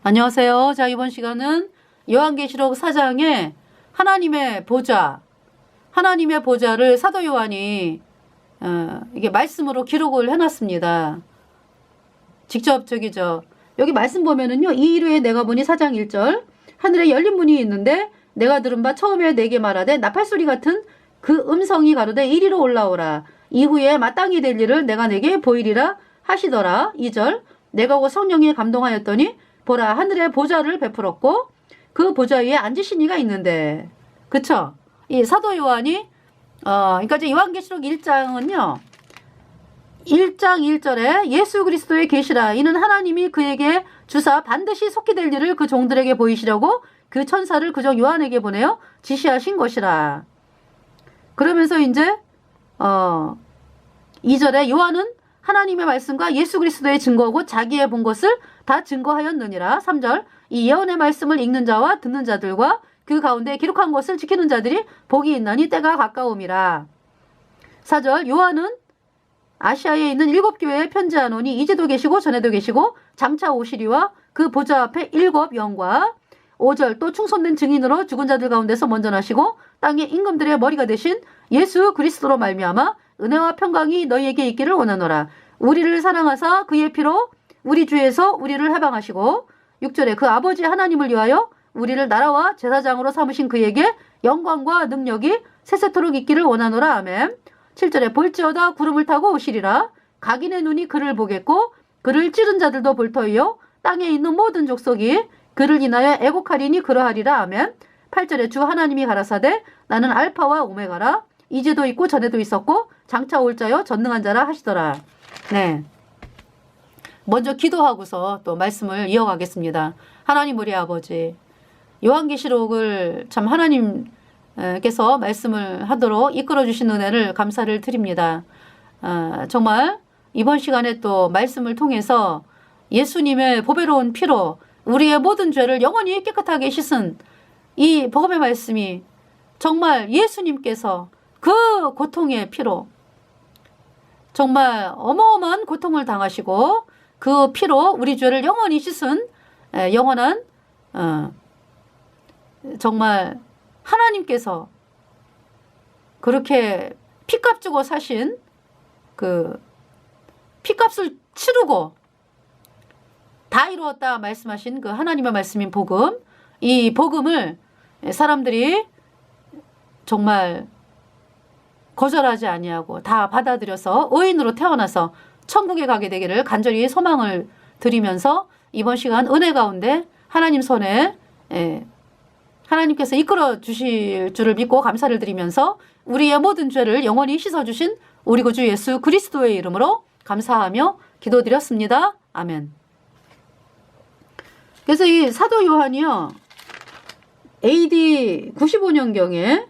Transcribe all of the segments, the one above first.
안녕하세요. 자, 이번 시간은 요한계시록 4장에 하나님의 보좌, 하나님의 보좌를 사도 요한이 이게 말씀으로 기록을 해놨습니다. 직접 여기 말씀 보면은요, 이 이후에 내가 보니 4장 1절 하늘에 열린 문이 있는데 내가 들은 바 처음에 내게 말하되 나팔소리 같은 그 음성이 가로되 이리로 올라오라. 이후에 마땅히 될 일을 내가 내게 보이리라 하시더라. 2절 내가 곧 성령에 감동하였더니 보라 하늘에 보좌를 베풀었고 그 보좌 위에 앉으신 이가 있는데, 그쵸? 이 사도 요한이 그러니까 이제 요한계시록 1장은요 1장 1절에 예수 그리스도의 계시라 이는 하나님이 그에게 주사 반드시 속히 될 일을 그 종들에게 보이시려고 그 천사를 그저 요한에게 보내어 지시하신 것이라. 그러면서 이제 2절에 요한은 하나님의 말씀과 예수 그리스도의 증거 곧 자기의 본 것을 다 증거하였느니라. 3절 이 예언의 말씀을 읽는 자와 듣는 자들과 그 가운데 기록한 것을 지키는 자들이 복이 있나니 때가 가까움이라. 4절 요한은 아시아에 있는 7교회에 편지하노니 이제도 계시고 전에도 계시고 장차 오시리와 그 보좌 앞에 7 영과 5절 또 충손된 증인으로 죽은 자들 가운데서 먼저 나시고 땅의 임금들의 머리가 되신 예수 그리스도로 말미암아 은혜와 평강이 너희에게 있기를 원하노라. 우리를 사랑하사 그의 피로 우리 주에서 우리를 해방하시고 6절에 그 아버지 하나님을 위하여 우리를 나라와 제사장으로 삼으신 그에게 영광과 능력이 세세토록 있기를 원하노라. 아멘. 7절에 볼지어다 구름을 타고 오시리라. 각인의 눈이 그를 보겠고 그를 찌른 자들도 볼 터이요 땅에 있는 모든 족속이 그를 인하여 애곡하리니 그러하리라. 아멘. 8절에 주 하나님이 가라사대 나는 알파와 오메가라. 이제도 있고 전에도 있었고 장차 올 자여 전능한 자라 하시더라. 네. 먼저 기도하고서 또 말씀을 이어가겠습니다. 하나님 우리 아버지, 요한계시록을 참 하나님께서 말씀을 하도록 이끌어 주신 은혜를 감사를 드립니다. 정말 이번 시간에 또 말씀을 통해서 예수님의 보배로운 피로 우리의 모든 죄를 영원히 깨끗하게 씻은 이 복음의 말씀이 정말 예수님께서 그 고통의 피로 정말 어마어마한 고통을 당하시고 그 피로 우리 죄를 영원히 씻은 영원한 정말 하나님께서 그렇게 피값 주고 사신 그 피값을 치르고 다 이루었다 말씀하신 그 하나님의 말씀인 복음, 이 복음을 사람들이 정말 거절하지 아니하고 다 받아들여서 의인으로 태어나서 천국에 가게 되기를 간절히 소망을 드리면서 이번 시간 은혜 가운데 하나님 손에 하나님께서 이끌어 주실 줄을 믿고 감사를 드리면서 우리의 모든 죄를 영원히 씻어주신 우리 구주 예수 그리스도의 이름으로 감사하며 기도드렸습니다. 아멘. 그래서 이 사도 요한이요 AD 95년경에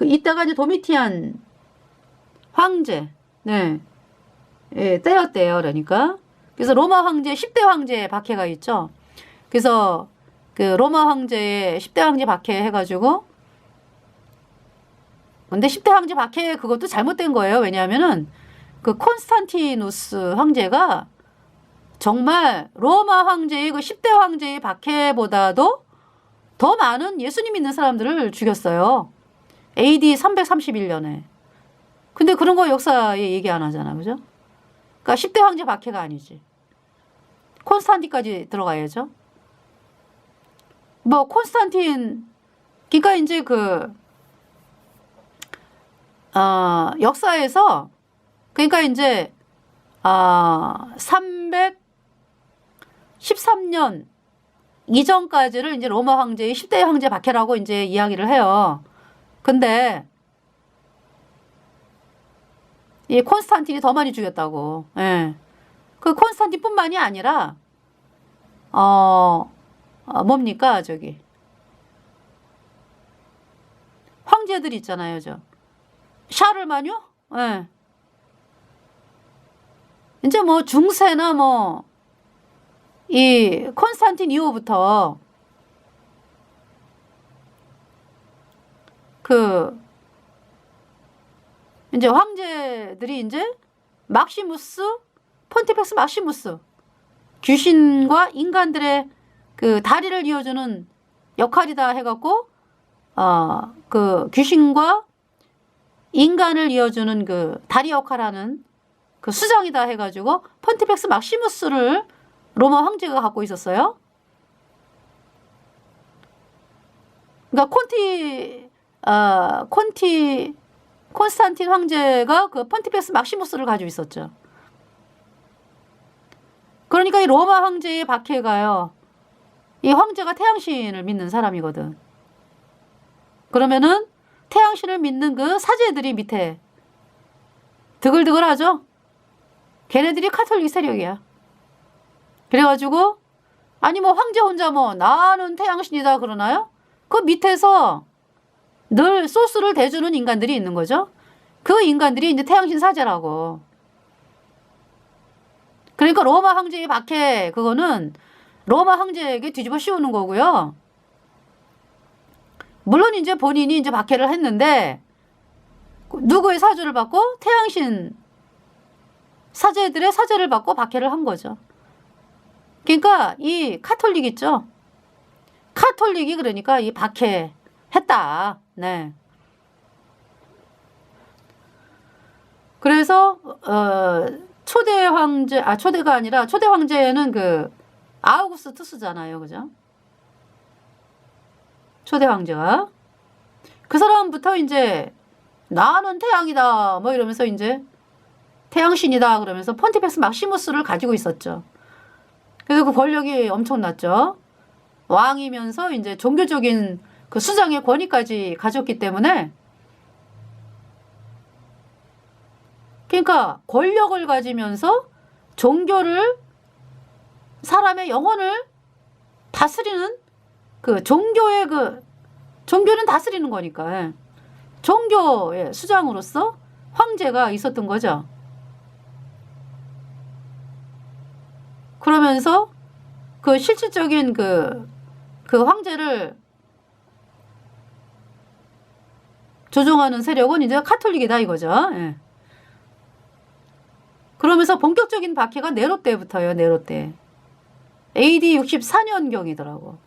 이때가 이제 도미티안 황제 때였대요. 그러니까 그래서 로마 황제 10대 황제 박해가 있죠. 그래서 그 로마 황제의 10대 황제 박해 해가지고 근데 10대 황제 박해 그것도 잘못된 거예요. 왜냐하면은 그 콘스탄티누스 황제가 정말 로마 황제의 그 10대 황제의 박해보다도 더 많은 예수님 믿는 사람들을 죽였어요. AD 331년에. 근데 그런 거 역사에 얘기 안 하잖아. 그죠? 그러니까 10대 황제 박해가 아니지. 콘스탄틴까지 들어가야죠. 뭐 콘스탄틴 그러니까 이제 역사에서 그러니까 이제 313년 이전까지를 이제 로마 황제의 10대 황제 박해라고 이제 이야기를 해요. 근데 이 콘스탄틴이 더 많이 죽였다고. 예. 그 콘스탄틴뿐만이 아니라 뭡니까 저기 황제들 있잖아요. 샤를마뇨? 예. 이제 뭐 중세나 뭐 이 콘스탄틴 이후부터 이제 황제들이 이제 막시무스, 폰티펙스 막시무스 귀신과 인간들의 그 다리를 이어주는 역할이다 해갖고 그 귀신과 인간을 이어주는 그 다리 역할하는 그 수장이다 해가지고 폰티펙스 막시무스를 로마 황제가 갖고 있었어요. 그러니까 콘스탄틴 황제가 그 폰티펙스 막시무스를 가지고 있었죠. 그러니까 이 로마 황제의 박해가요. 이 황제가 태양신을 믿는 사람이거든. 그러면은 태양신을 믿는 그 사제들이 밑에 드글드글하죠. 걔네들이 카톨릭 세력이야. 그래가지고 아니 뭐 황제 혼자 뭐 나는 태양신이다 그러나요? 그 밑에서 늘 소스를 대주는 인간들이 있는 거죠. 그 인간들이 이제 태양신 사제라고. 그러니까 로마 황제의 박해 그거는 로마 황제에게 뒤집어 씌우는 거고요. 물론 이제 본인이 이제 박해를 했는데 누구의 사주를 받고 태양신 사제들의 사제를 받고 박해를 한 거죠. 그러니까 이 카톨릭 있죠. 카톨릭이 그러니까 이 박해했다. 네. 그래서 초대 황제 초대가 아니라 초대 황제는 그 아우구스투스잖아요. 그죠? 초대 황제가 그 사람부터 이제 나는 태양이다 뭐 이러면서 이제 태양신이다 그러면서 폰티펙스 막시무스를 가지고 있었죠. 그래서 그 권력이 엄청났죠. 왕이면서 이제 종교적인 그 수장의 권위까지 가졌기 때문에 그러니까 권력을 가지면서 종교를 사람의 영혼을 다스리는 그 종교의 종교는 다스리는 거니까 종교의 수장으로서 황제가 있었던 거죠. 그러면서 그 실질적인 그 황제를 조종하는 세력은 이제 카톨릭이다 이거죠. 예. 그러면서 본격적인 박해가 네로 때부터요. 네로 때. AD 64년경이더라고.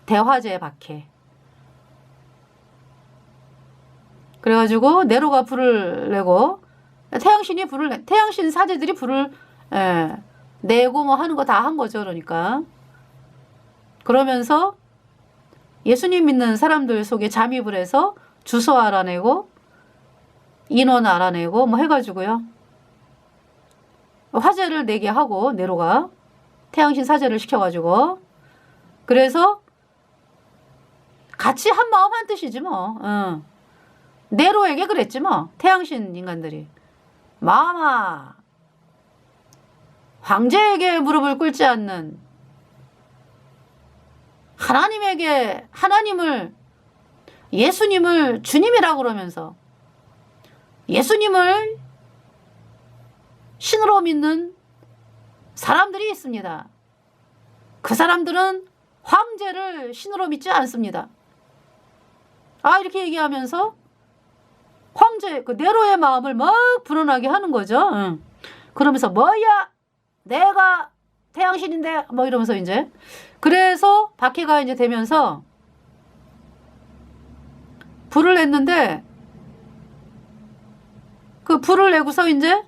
대화제 박해. 그래가지고 네로가 불을 내고 태양신 사제들이 불을 내고 뭐 하는 거 다 한 거죠. 그러니까. 그러면서 예수님 믿는 사람들 속에 잠입을 해서 주소 알아내고 인원 알아내고 뭐 해가지고요. 화제를 내게 하고 네로가 태양신 사제를 시켜가지고 그래서 같이 한 마음 한 뜻이지 뭐. 네로에게 그랬지 뭐. 태양신 인간들이 마마 황제에게 무릎을 꿇지 않는 하나님을 예수님을 주님이라고 그러면서 예수님을 신으로 믿는 사람들이 있습니다. 그 사람들은 황제를 신으로 믿지 않습니다. 이렇게 얘기하면서 황제 그 네로의 마음을 막 불어나게 하는 거죠. 그러면서 뭐야 내가 태양신인데 뭐 이러면서 이제 그래서 박해가 이제 되면서 불을 냈는데 그 불을 내고서 이제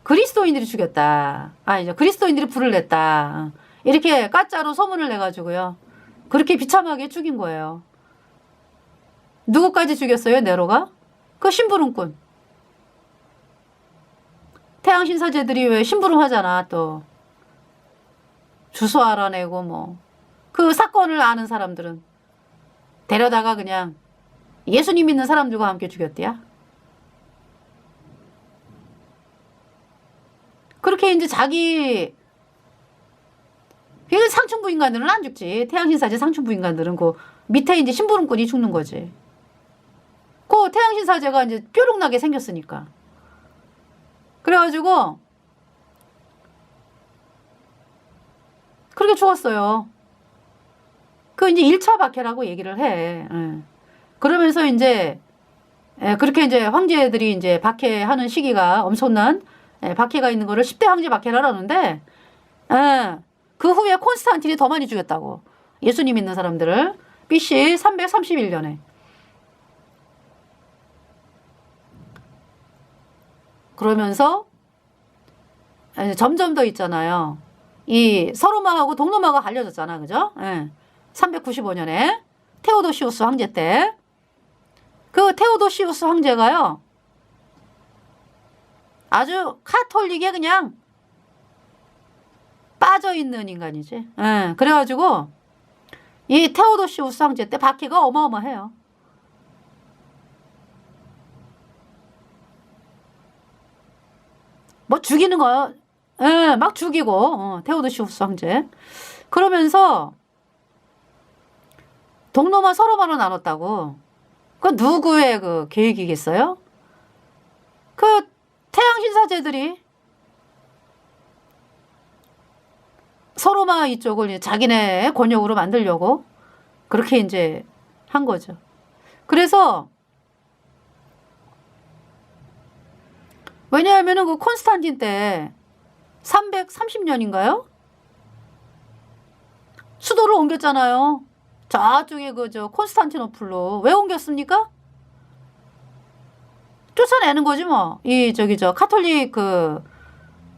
그리스도인들이 죽였다. 이제 그리스도인들이 불을 냈다. 이렇게 가짜로 소문을 내가지고요. 그렇게 비참하게 죽인 거예요. 누구까지 죽였어요, 네로가? 그 심부름꾼. 태양신 사제들이 왜 심부름 하잖아, 또. 주소 알아내고 뭐. 그 사건을 아는 사람들은 데려다가 그냥 예수님 믿는 사람들과 함께 죽였대야. 그렇게 이제 상층부 인간들은 안 죽지. 태양신 사제 상층부 인간들은 그 밑에 이제 심부름꾼이 죽는 거지. 그 태양신 사제가 이제 뾰룩나게 생겼으니까. 그래가지고 그렇게 죽었어요. 그 이제 1차 박해라고 얘기를 해. 그러면서 이제 그렇게 이제 황제들이 이제 박해하는 시기가 엄청난 박해가 있는 거를 10대 황제 박해라는데 그 후에 콘스탄틴이 더 많이 죽였다고. 예수님 믿는 사람들을. BC 331년에. 그러면서 점점 더 있잖아요. 이 서로마하고 동로마가 갈려졌잖아. 그죠? 예. 395년에 테오도시우스 황제 때. 그 테오도시우스 황제가요. 아주 카톨릭에 그냥 빠져있는 인간이지. 예. 그래가지고 이 테오도시우스 황제 때 박해가 어마어마해요. 뭐 죽이는 거요. 예, 막 죽이고 테오도시우스 황제. 그러면서 동로마 서로마로 나눴다고. 그 누구의 그 계획이겠어요? 그 태양 신사제들이 서로마 이쪽을 자기네 권력으로 만들려고 그렇게 이제 한 거죠. 그래서 왜냐하면은 그 콘스탄틴 때 330년인가요? 수도를 옮겼잖아요. 저쪽에 그저 콘스탄티노플로. 왜 옮겼습니까? 쫓아내는 거지 뭐. 카톨릭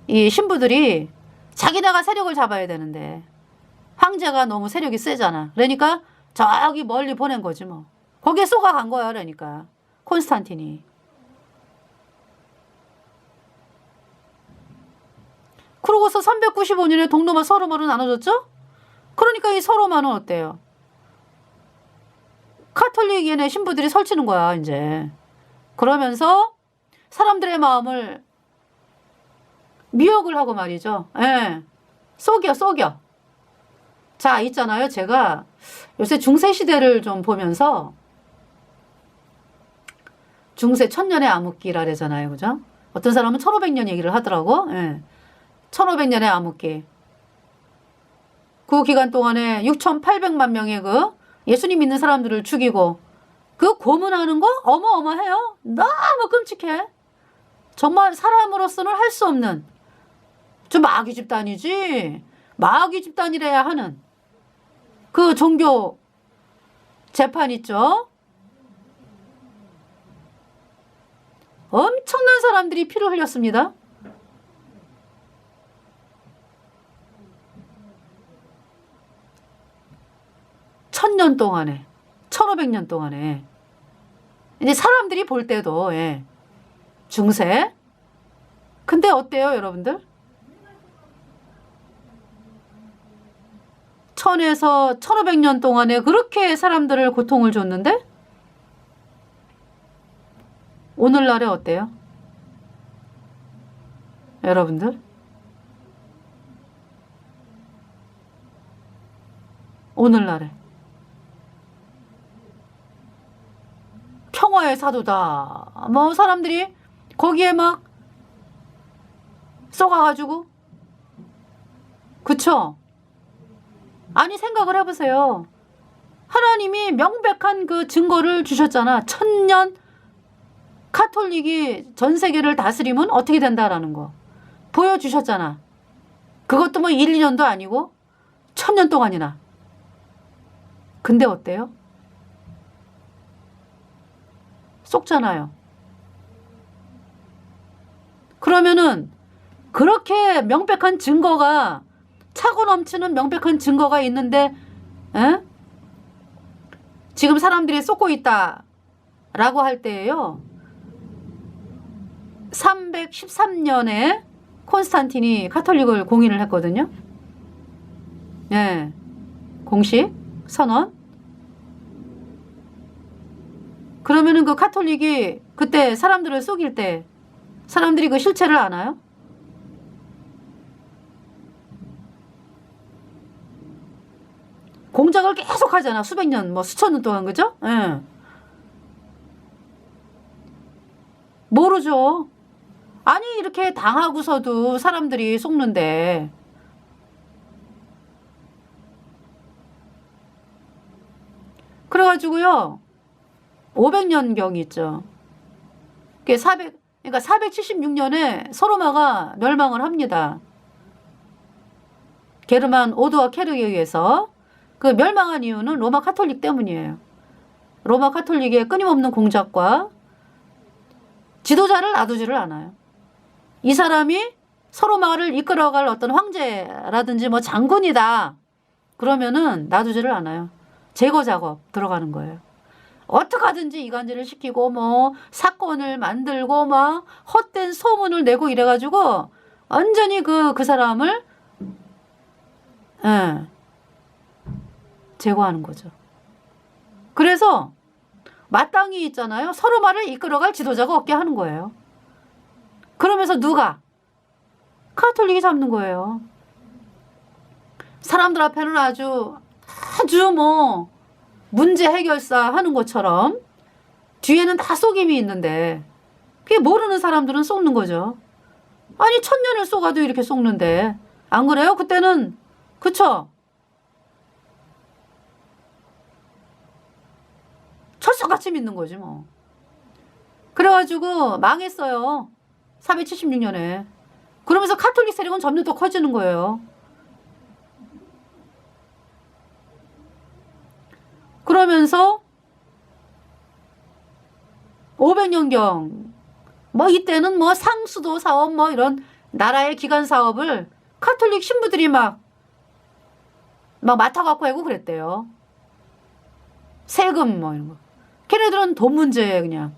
이 신부들이 자기네가 세력을 잡아야 되는데 황제가 너무 세력이 세잖아. 그러니까 저기 멀리 보낸 거지 뭐. 거기에 쏘가간 거야. 그러니까 콘스탄틴이. 그러고서 395년에 동로마 서로마로 나눠졌죠? 그러니까 이 서로마는 어때요? 카톨릭 얘네 신부들이 설치는 거야 이제. 그러면서 사람들의 마음을 미혹을 하고 말이죠. 예. 속여. 자, 있잖아요. 제가 요새 중세시대를 좀 보면서 중세 천년의 암흑기라 그러잖아요. 그죠? 어떤 사람은 1500년 얘기를 하더라고. 예. 1500년의 암흑기. 그 기간 동안에 6800만 명의 그 예수님 믿는 사람들을 죽이고 그 고문하는 거 어마어마해요. 너무 끔찍해. 정말 사람으로서는 할 수 없는 좀 마귀 집단이지. 마귀 집단이래야 하는 그 종교 재판 있죠. 엄청난 사람들이 피를 흘렸습니다. 천년 동안에 1500년 동안에 이제 사람들이 볼 때도 예. 중세. 근데 어때요 여러분들? 1000에서 1500년 동안에 그렇게 사람들을 고통을 줬는데 오늘날에 어때요? 여러분들? 오늘날에 평화의 사도다. 뭐 사람들이 거기에 막 쏘가가지고 그쵸? 아니 생각을 해보세요. 하나님이 명백한 그 증거를 주셨잖아. 1000년 카톨릭이 전 세계를 다스리면 어떻게 된다라는 거 보여주셨잖아. 그것도 뭐 1, 2년도 아니고 1000년 동안이나. 근데 어때요? 쏙잖아요. 그러면은 그렇게 명백한 증거가 차고 넘치는 명백한 증거가 있는데 에? 지금 사람들이 쏟고 있다라고 할 때예요. 313년에 콘스탄틴이 카톨릭을 공인을 했거든요. 예, 공식 선언. 그러면은 그 카톨릭이 그때 사람들을 속일 때 사람들이 그 실체를 아나요? 공작을 계속 하잖아. 수백 년, 뭐 수천 년 동안. 그죠? 예. 모르죠. 아니 이렇게 당하고서도 사람들이 속는데 그래가지고요 500년경이 있죠. 그러니까 476년에 서로마가 멸망을 합니다. 게르만 오도와 케르에 의해서 그 멸망한 이유는 로마 카톨릭 때문이에요. 로마 카톨릭의 끊임없는 공작과 지도자를 놔두지를 않아요. 이 사람이 서로 마을을 이끌어갈 어떤 황제라든지 뭐 장군이다. 그러면은 놔두지를 않아요. 제거 작업 들어가는 거예요. 어떻게든지 이간질을 시키고 뭐 사건을 만들고 막 헛된 소문을 내고 이래가지고 완전히 그 사람을 제거하는 거죠. 그래서 마땅히 있잖아요. 서로 말을 이끌어갈 지도자가 없게 하는 거예요. 그러면서 누가? 카톨릭이 잡는 거예요. 사람들 앞에는 아주 뭐 문제 해결사 하는 것처럼 뒤에는 다 속임이 있는데 그게 모르는 사람들은 속는 거죠. 아니 1000년을 쏘가도 이렇게 속는데 안 그래요? 그때는 그쵸? 철석같이 믿는 거지 뭐. 그래가지고 망했어요. 476년에. 그러면서 카톨릭 세력은 점점 더 커지는 거예요. 그러면서 500년경 뭐 이때는 뭐 상수도 사업 뭐 이런 나라의 기관 사업을 카톨릭 신부들이 막 맡아갖고 하고 그랬대요. 세금 뭐 이런 거. 걔네들은 돈 문제에 그냥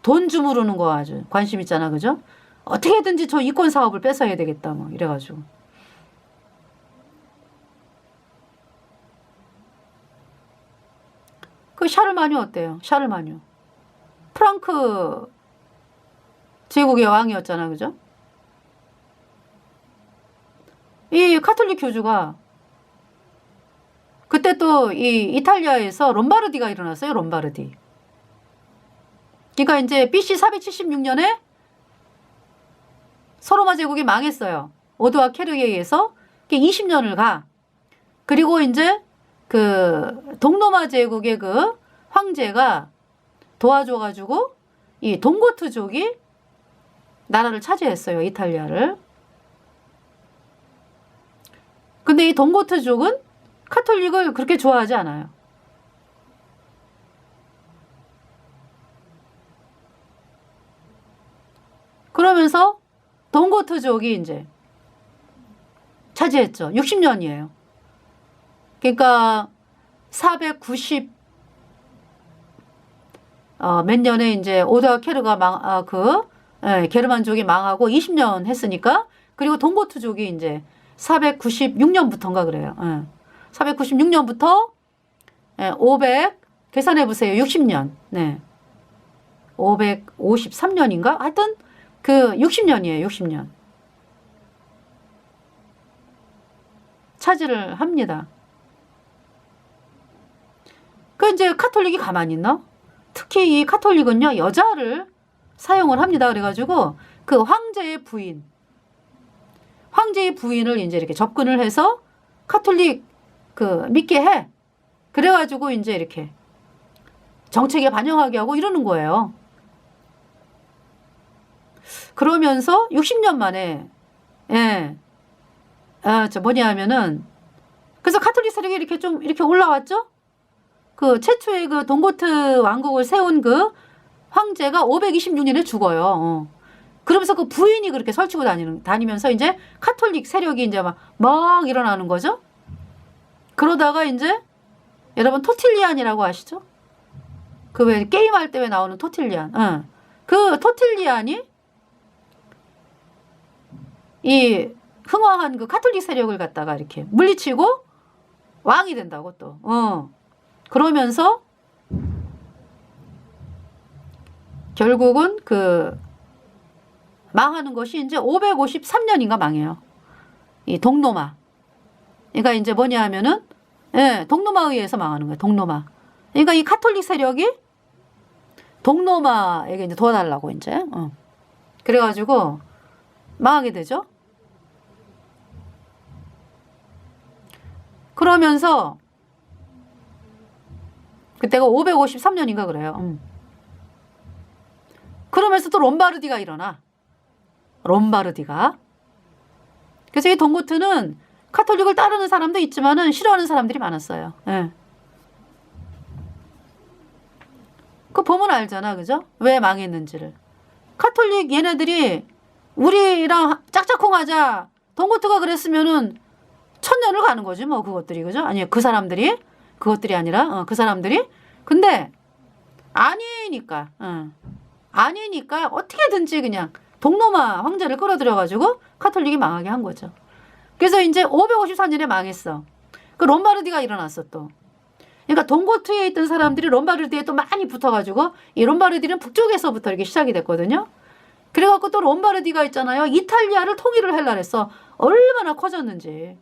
돈 주무르는 거 아주 관심 있잖아, 그죠? 어떻게든지 저 이권 사업을 뺏어야 되겠다 뭐 이래가지고. 그 샤르마뉴 어때요? 샤르마뉴. 프랑크 제국의 왕이었잖아, 그죠? 이 카톨릭 교주가 그때 또 이 이탈리아에서 롬바르디가 일어났어요, 롬바르디. 그러니까 이제 BC 476년에 서로마 제국이 망했어요. 오도와 케르에 의해서 20년을 가. 그리고 이제 그 동로마 제국의 그 황제가 도와줘가지고 이 동고트족이 나라를 차지했어요, 이탈리아를. 근데 이 동고트족은 카톨릭을 그렇게 좋아하지 않아요. 그러면서 동고트족이 이제 차지했죠. 60년이에요. 그러니까 490 몇 년에 이제 오다 케르가 게르만족이 망하고 20년 했으니까 그리고 동고트족이 이제 496년부터인가 그래요. 496년부터 500 계산해 보세요. 60년. 네. 553년인가? 하여튼 그 60년이에요. 60년. 차지를 합니다. 그 이제 카톨릭이 가만히 있나? 특히 이 카톨릭은요, 여자를 사용을 합니다. 그래가지고 그 황제의 부인을 이제 이렇게 접근을 해서 카톨릭 그 믿게 해. 그래가지고 이제 이렇게 정책에 반영하게 하고 이러는 거예요. 그러면서 60년 만에 뭐냐 하면은 그래서 카톨릭 세력이 이렇게 좀 이렇게 올라왔죠. 그 최초의 그 동고트 왕국을 세운 그 황제가 526년에 죽어요. 그러면서 그 부인이 그렇게 설치고 다니면서 이제 카톨릭 세력이 이제 막 일어나는 거죠. 그러다가 이제 여러분 토틸리안이라고 아시죠? 그 왜 게임할 때 왜 나오는 토틸리안. 그 토틸리안이 이 흥왕한 그 카톨릭 세력을 갖다가 이렇게 물리치고 왕이 된다고 또. 그러면서 결국은 그 망하는 것이 이제 553년인가 망해요. 이 동로마. 그러니까 이제 뭐냐 하면은 동로마에 의해서 망하는 거예요. 동로마. 그러니까 이 카톨릭 세력이 동로마에게 이제 도와달라고 이제. 그래가지고 망하게 되죠. 그러면서 그때가 553년인가 그래요. 그러면서 또 롬바르디가 일어나. 롬바르디가. 그래서 이 동고트는 카톨릭을 따르는 사람도 있지만은 싫어하는 사람들이 많았어요. 예. 그 보면 알잖아, 그죠? 왜 망했는지를. 카톨릭 얘네들이 우리랑 짝짝꿍하자. 동고트가 그랬으면은 천년을 가는 거지, 뭐 그것들이, 그죠? 아니 그 사람들이 그것들이 아니라 그 사람들이. 근데 아니니까, 아니니까 어떻게든지 그냥 동로마 황제를 끌어들여가지고 카톨릭이 망하게 한 거죠. 그래서 이제 554년에 망했어. 그 롬바르디가 일어났어 또. 그러니까 동고트에 있던 사람들이 롬바르디에 또 많이 붙어가지고 이 롬바르디는 북쪽에서부터 이렇게 시작이 됐거든요. 그래갖고 또 롬바르디가 있잖아요. 이탈리아를 통일을 하려고 했어. 얼마나 커졌는지.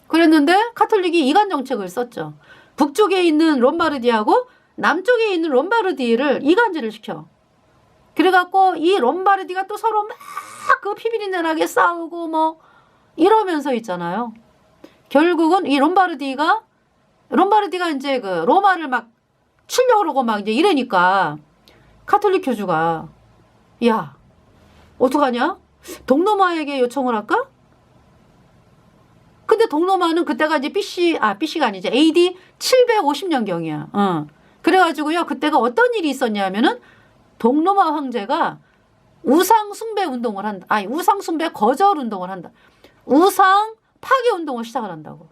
그랬는데 카톨릭이 이간 정책을 썼죠. 북쪽에 있는 롬바르디하고 남쪽에 있는 롬바르디를 이간질을 시켜. 그래갖고 이 롬바르디가 또 서로 막 그 피비린내나게 싸우고 뭐 이러면서 있잖아요. 결국은 이 롬바르디가 이제 그 로마를 막 치려고 그러고 막 이제 이러니까 카톨릭 교주가 야, 어떡하냐? 동로마에게 요청을 할까? 근데 동로마는 그때가 이제 BC가 아니지. AD 750년경이야. 그래가지고요, 그때가 어떤 일이 있었냐면은 동로마 황제가 우상 숭배 운동을 한다. 아니, 우상 숭배 거절 운동을 한다. 우상 파괴 운동을 시작을 한다고.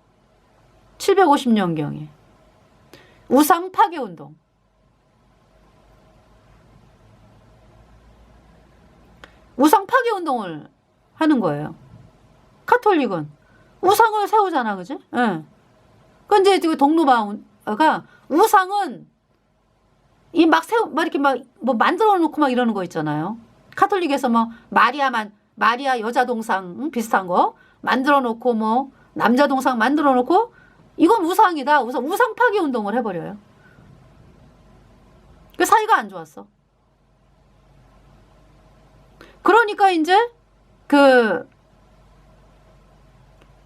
750년경에. 우상 파괴 운동. 우상 파괴 운동을 하는 거예요. 카톨릭은 우상을 세우잖아, 그지? 예. 근데 지금 동로마가 우상은 이 막 이렇게 막 뭐 만들어 놓고 막 이러는 거 있잖아요. 카톨릭에서 뭐 마리아 여자 동상 비슷한 거 만들어 놓고 뭐 남자 동상 만들어 놓고 이건 우상이다. 우상 파괴 운동을 해버려요. 그 사이가 안 좋았어. 그러니까 이제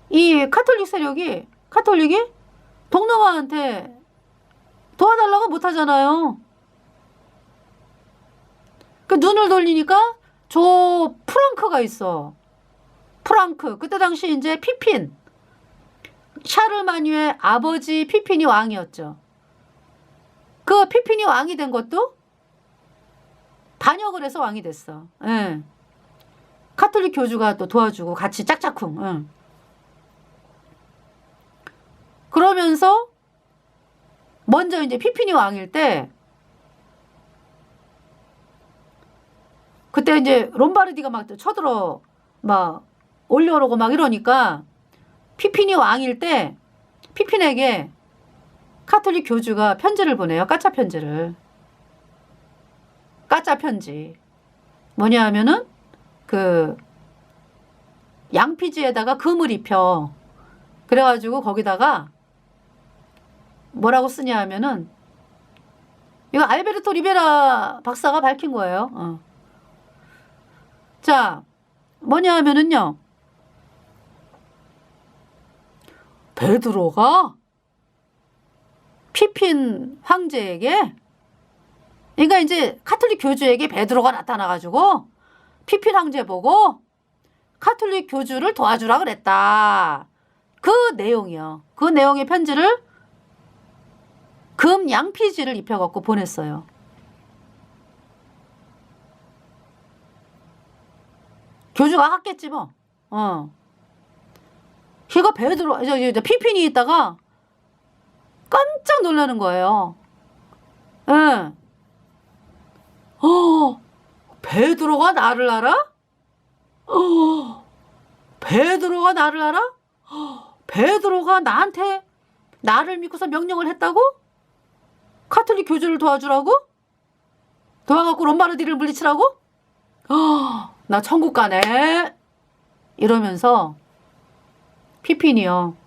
이 카톨릭이 동로마한테 도와달라고 못하잖아요. 그 눈을 돌리니까 저 프랑크가 있어. 프랑크. 그때 당시 이제 피핀. 샤르마뉴의 아버지 피핀이 왕이었죠. 그 피핀이 왕이 된 것도 반역을 해서 왕이 됐어. 예. 카톨릭 교주가 또 도와주고 같이 짝짝쿵. 예. 그러면서 먼저 이제 피핀이 왕일 때 그때 이제 롬바르디가 막 쳐들어 막 올려오고 막 이러니까 피핀이 왕일 때 피핀에게 카톨릭 교주가 편지를 보내요. 까짜 편지를. 까짜 편지. 뭐냐 하면은 그 양피지에다가 금을 입혀. 그래가지고 거기다가 뭐라고 쓰냐 하면은 이거 알베르토 리베라 박사가 밝힌 거예요. 자, 뭐냐 하면은요. 베드로가 피핀 황제에게 그러니까 이제 카톨릭 교주에게 베드로가 나타나가지고 피핀 황제 보고 카톨릭 교주를 도와주라 그랬다. 그 내용이요. 그 내용의 편지를 금 양피지를 입혀갖고 보냈어요. 교주가 했겠지 뭐. 걔가 베드로 피핀이 있다가 깜짝 놀라는 거예요. 예. 베드로가 나를 알아? 베드로가 나를 알아? 베드로가 나한테 나를 믿고서 명령을 했다고? 카톨릭 교주를 도와주라고? 도와갖고 롬바르디를 물리치라고? 나 천국 가네. 이러면서 피핀이요.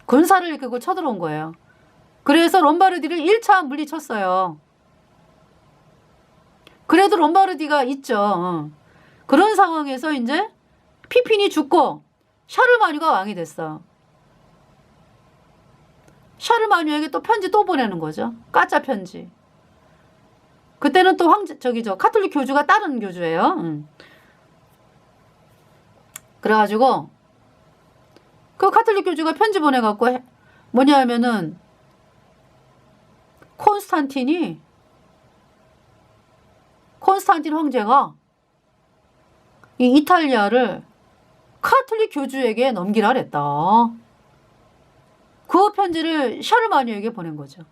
군사를 이끌고 쳐들어온 거예요. 그래서 롬바르디를 1차 물리쳤어요. 그래도 롬바르디가 있죠. 그런 상황에서 이제 피핀이 죽고 샤르마뉴가 왕이 됐어. 샤르마뉴에게 또 편지 또 보내는 거죠. 까짜 편지. 그때는 또 카톨릭 교주가 다른 교주예요. 그래가지고 그 카톨릭 교주가 편지 보내갖고 뭐냐 하면은 콘스탄틴 황제가 이 이탈리아를 카톨릭 교주에게 넘기라 그랬다. 그 편지를 샤르마뉴에게 보낸 거죠.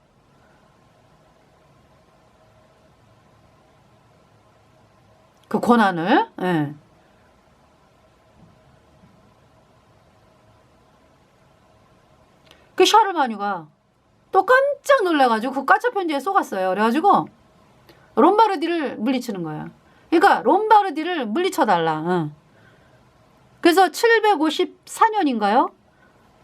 그 권한을. 예. 그 샤르마뉴가 또 깜짝 놀라가지고 그 가짜 편지에 속았어요. 그래가지고 롬바르디를 물리치는 거예요. 그러니까 롬바르디를 물리쳐달라. 응. 그래서 754년인가요?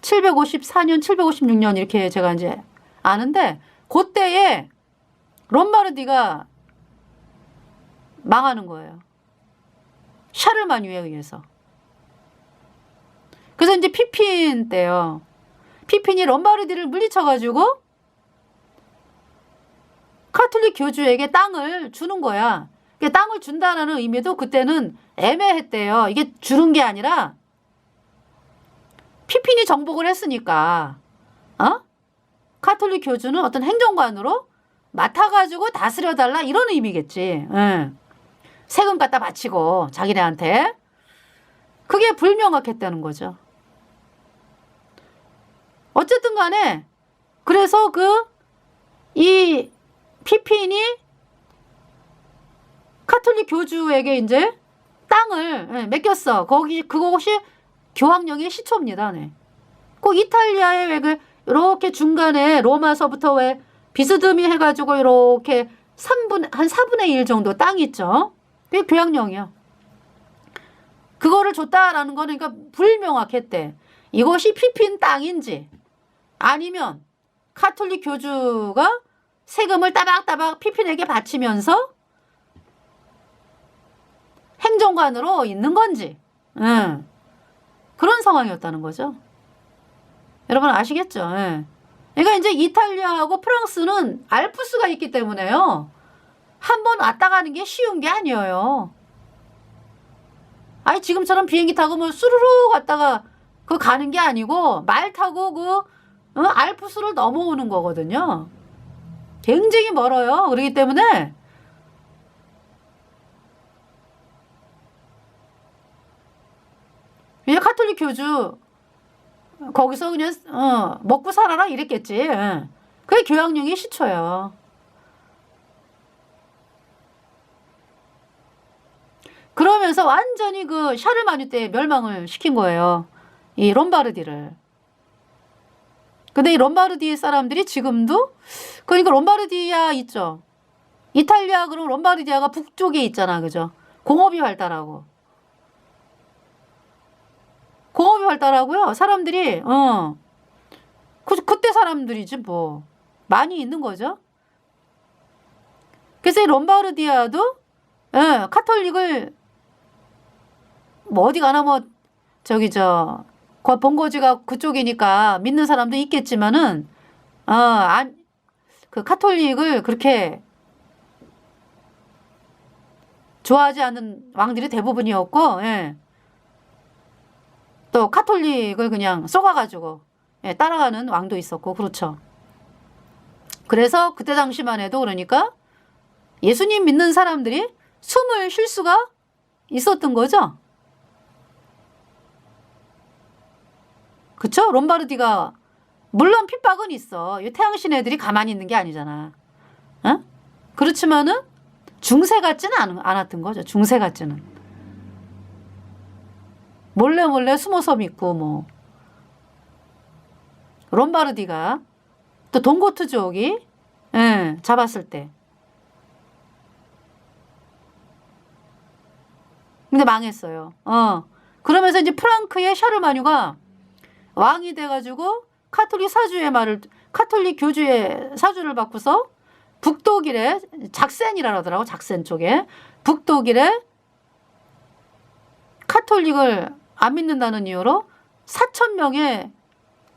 754년, 756년 이렇게 제가 이제 아는데 그때에 롬바르디가 망하는 거예요. 샤르마뉴에 의해서. 그래서 이제 피핀 때요. 피핀이 롬바르디를 물리쳐가지고 카톨릭 교주에게 땅을 주는 거야. 땅을 준다라는 의미도 그때는 애매했대요. 이게 주는 게 아니라 피핀이 정복을 했으니까 카톨릭 교주는 어떤 행정관으로 맡아가지고 다스려달라 이런 의미겠지. 응. 세금 갖다 바치고 자기네한테. 그게 불명확했다는 거죠. 어쨌든 간에 그래서 이 피핀이 카톨릭 교주에게 이제 땅을 맡겼어. 그것이 교황령의 시초입니다. 네. 꼭 이탈리아에 왜 이렇게 중간에 로마서부터 왜 비스듬히 해가지고 이렇게 한 4분의 1 정도 땅 있죠. 그게 교황령이야. 그거를 줬다라는 거는 그러니까 불명확했대. 이것이 피핀 땅인지 아니면 카톨릭 교주가 세금을 따박따박 피핀에게 바치면서 행정관으로 있는 건지 그런 상황이었다는 거죠. 여러분 아시겠죠? 그러니까 이제 이탈리아하고 프랑스는 알프스가 있기 때문에요. 한번 왔다 가는 게 쉬운 게 아니에요. 아니 지금처럼 비행기 타고 뭐 수루루 갔다가 가는 게 아니고 말 타고 알프스를 넘어오는 거거든요. 굉장히 멀어요. 그렇기 때문에 그냥 카톨릭 교주 거기서 그냥 먹고 살아라 이랬겠지. 그게 교황령의 시초예요. 그러면서 완전히 그 샤르마뉴 때 멸망을 시킨 거예요. 이 롬바르디를. 근데 이 롬바르디 사람들이 지금도 그러니까 롬바르디아 있죠. 이탈리아 그럼 롬바르디아가 북쪽에 있잖아. 그죠? 공업이 활달하고. 공업이 활달하고요. 사람들이 그때 사람들이지 뭐. 많이 있는 거죠. 그래서 이 롬바르디아도 카톨릭을 뭐 어디 가나 뭐 본거지가 그쪽이니까 믿는 사람도 있겠지만은 그 카톨릭을 그렇게 좋아하지 않는 왕들이 대부분이었고 또 카톨릭을 그냥 쏘가가지고 따라가는 왕도 있었고 그렇죠. 그래서 그때 당시만 해도 그러니까 예수님 믿는 사람들이 숨을 쉴 수가 있었던 거죠. 그쵸? 롬바르디가 물론 핍박은 있어. 이 태양신 애들이 가만히 있는 게 아니잖아. 그렇지만은 중세 같지는 않았던 거죠. 중세 같지는. 몰래 숨어서 믿고 뭐. 롬바르디가 또 동고트족이 잡았을 때. 근데 망했어요. 그러면서 이제 프랑크의 샤르마뉴가 왕이 돼가지고 카톨릭 교주의 사주를 받고서 북독일에 작센이라 하더라고. 작센 쪽에 북독일에 카톨릭을 안 믿는다는 이유로 4,000명의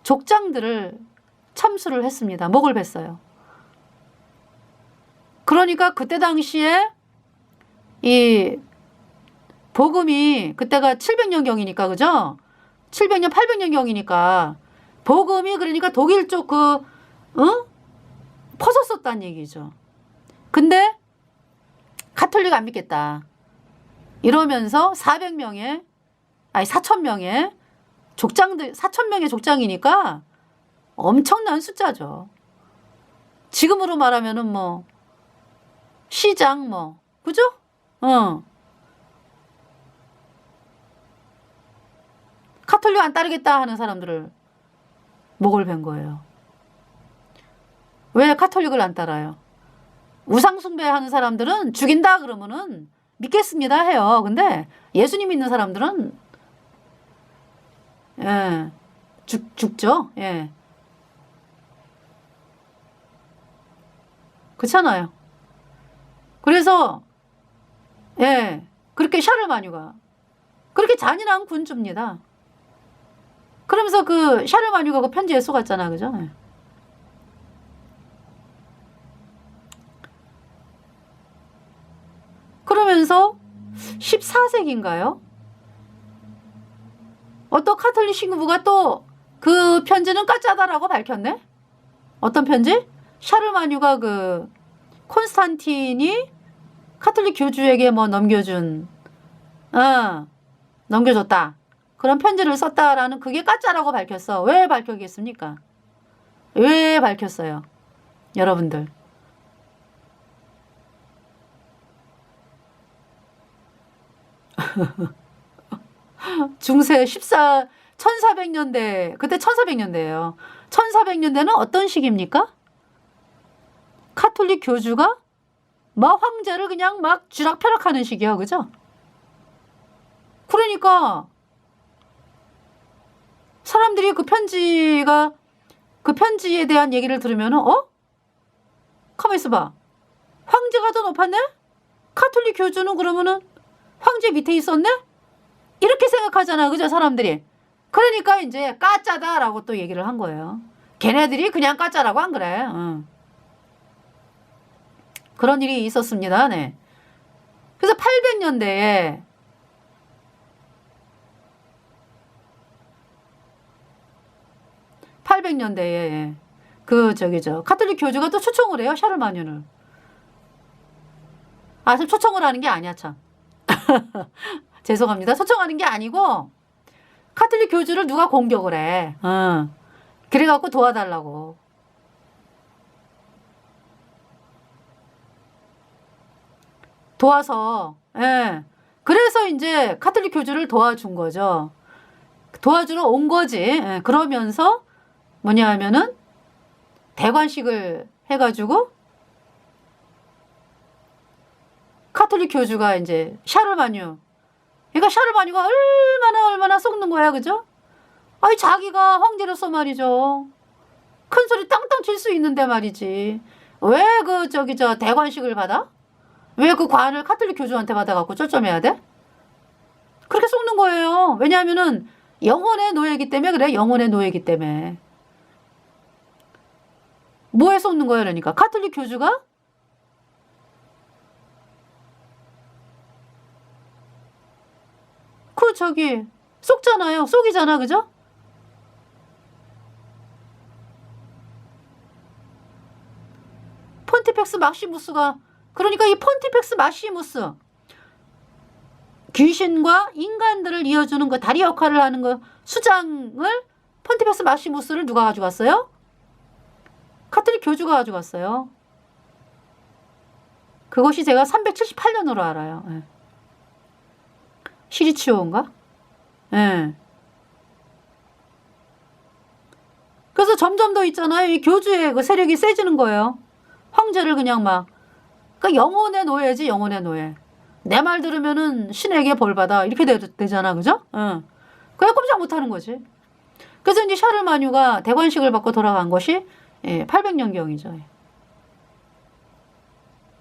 족장들을 참수를 했습니다. 목을 뱄어요. 그러니까 그때 당시에 이 복음이 그때가 700년경이니까 그죠? 700년, 800년경이니까 복음이 그러니까 독일 쪽 퍼졌었다는 얘기죠. 근데 가톨릭 안 믿겠다. 이러면서 400명의 4,000명의 족장들 4,000명의 족장이니까 엄청난 숫자죠. 지금으로 말하면은 뭐 시장 뭐 그죠? 가톨릭 안 따르겠다 하는 사람들을 목을 벤 거예요. 왜 가톨릭을 안 따라요? 우상 숭배하는 사람들은 죽인다 그러면은 믿겠습니다 해요. 근데 예수님 믿는 사람들은 죽죠. 예. 그렇잖아요. 그래서 그렇게 샤르마뉴가 그렇게 잔인한 군주입니다. 그러면서 그 샤르마뉴가 그 편지에 쏘갔잖아, 그죠? 예. 그러면서 14세기인가요? 어떤 카톨릭 신부가 또 그 편지는 가짜다라고 밝혔네? 어떤 편지? 샤르마뉴가 그 콘스탄틴이 카톨릭 교주에게 뭐 넘겨줬다. 그런 편지를 썼다라는 그게 가짜라고 밝혔어. 왜 밝혔겠습니까? 왜 밝혔어요? 여러분들. 중세 1400년대, 그때 1400년대예요. 1400년대는 어떤 시기입니까? 카톨릭 교주가 막 황제를 그냥 막 쥐락펴락하는 시기야, 그죠? 그러니까 사람들이 그 편지에 대한 얘기를 들으면은 가만 있어봐. 황제가 더 높았네? 카톨릭 교주는 그러면은 황제 밑에 있었네? 이렇게 생각하잖아, 그죠, 사람들이. 그러니까 이제 가짜다라고 또 얘기를 한 거예요. 걔네들이 그냥 가짜라고 안 그래. 그런 일이 있었습니다. 네. 그래서 800년대에 카톨릭 교주가 또 초청을 해요, 샤르마뉴를. 초청을 하는 게 아니야, 참. 죄송합니다. 초청하는 게 아니고 카톨릭 교주를 누가 공격을 해. 그래갖고 도와달라고. 도와서, 그래서 이제 카톨릭 교주를 도와준 거죠. 도와주러 온 거지. 그러면서 뭐냐 하면은 대관식을 해가지고 카톨릭 교주가 이제 샤르마뉴. 그러니까 샤르마뉴가 얼마나 썩는 거야, 그죠? 아니, 자기가 황제로서 말이죠. 큰 소리 땅땅 칠 수 있는데 말이지. 왜 대관식을 받아? 왜 그 관을 카톨릭 교주한테 받아갖고 쩔쩔매야 돼? 그렇게 썩는 거예요. 왜냐하면은 영혼의 노예이기 때문에 그래. 영혼의 노예이기 때문에. 뭐에 썩는 거예요, 그러니까? 카톨릭 교주가 속잖아요. 속이잖아, 그죠? 폰티펙스 막시무스가, 그러니까 이 폰티펙스 막시무스, 귀신과 인간들을 이어주는 그 다리 역할을 하는 그 수장을, 폰티펙스 막시무스를 누가 가져갔어요? 카톨릭 교주가 가져갔어요. 그것이 제가 378년으로 알아요. 네. 시리치오인가? 예. 그래서 점점 더 있잖아요. 이 교주의 그 세력이 세지는 거예요. 황제를 그냥 막. 그러니까 영혼의 노예지, 영혼의 노예. 내 말 들으면은 신에게 벌 받아. 이렇게 되잖아, 그죠? 응. 그냥 꼼짝 못 하는 거지. 그래서 이제 샤르마뉴가 대관식을 받고 돌아간 것이 800년경이죠.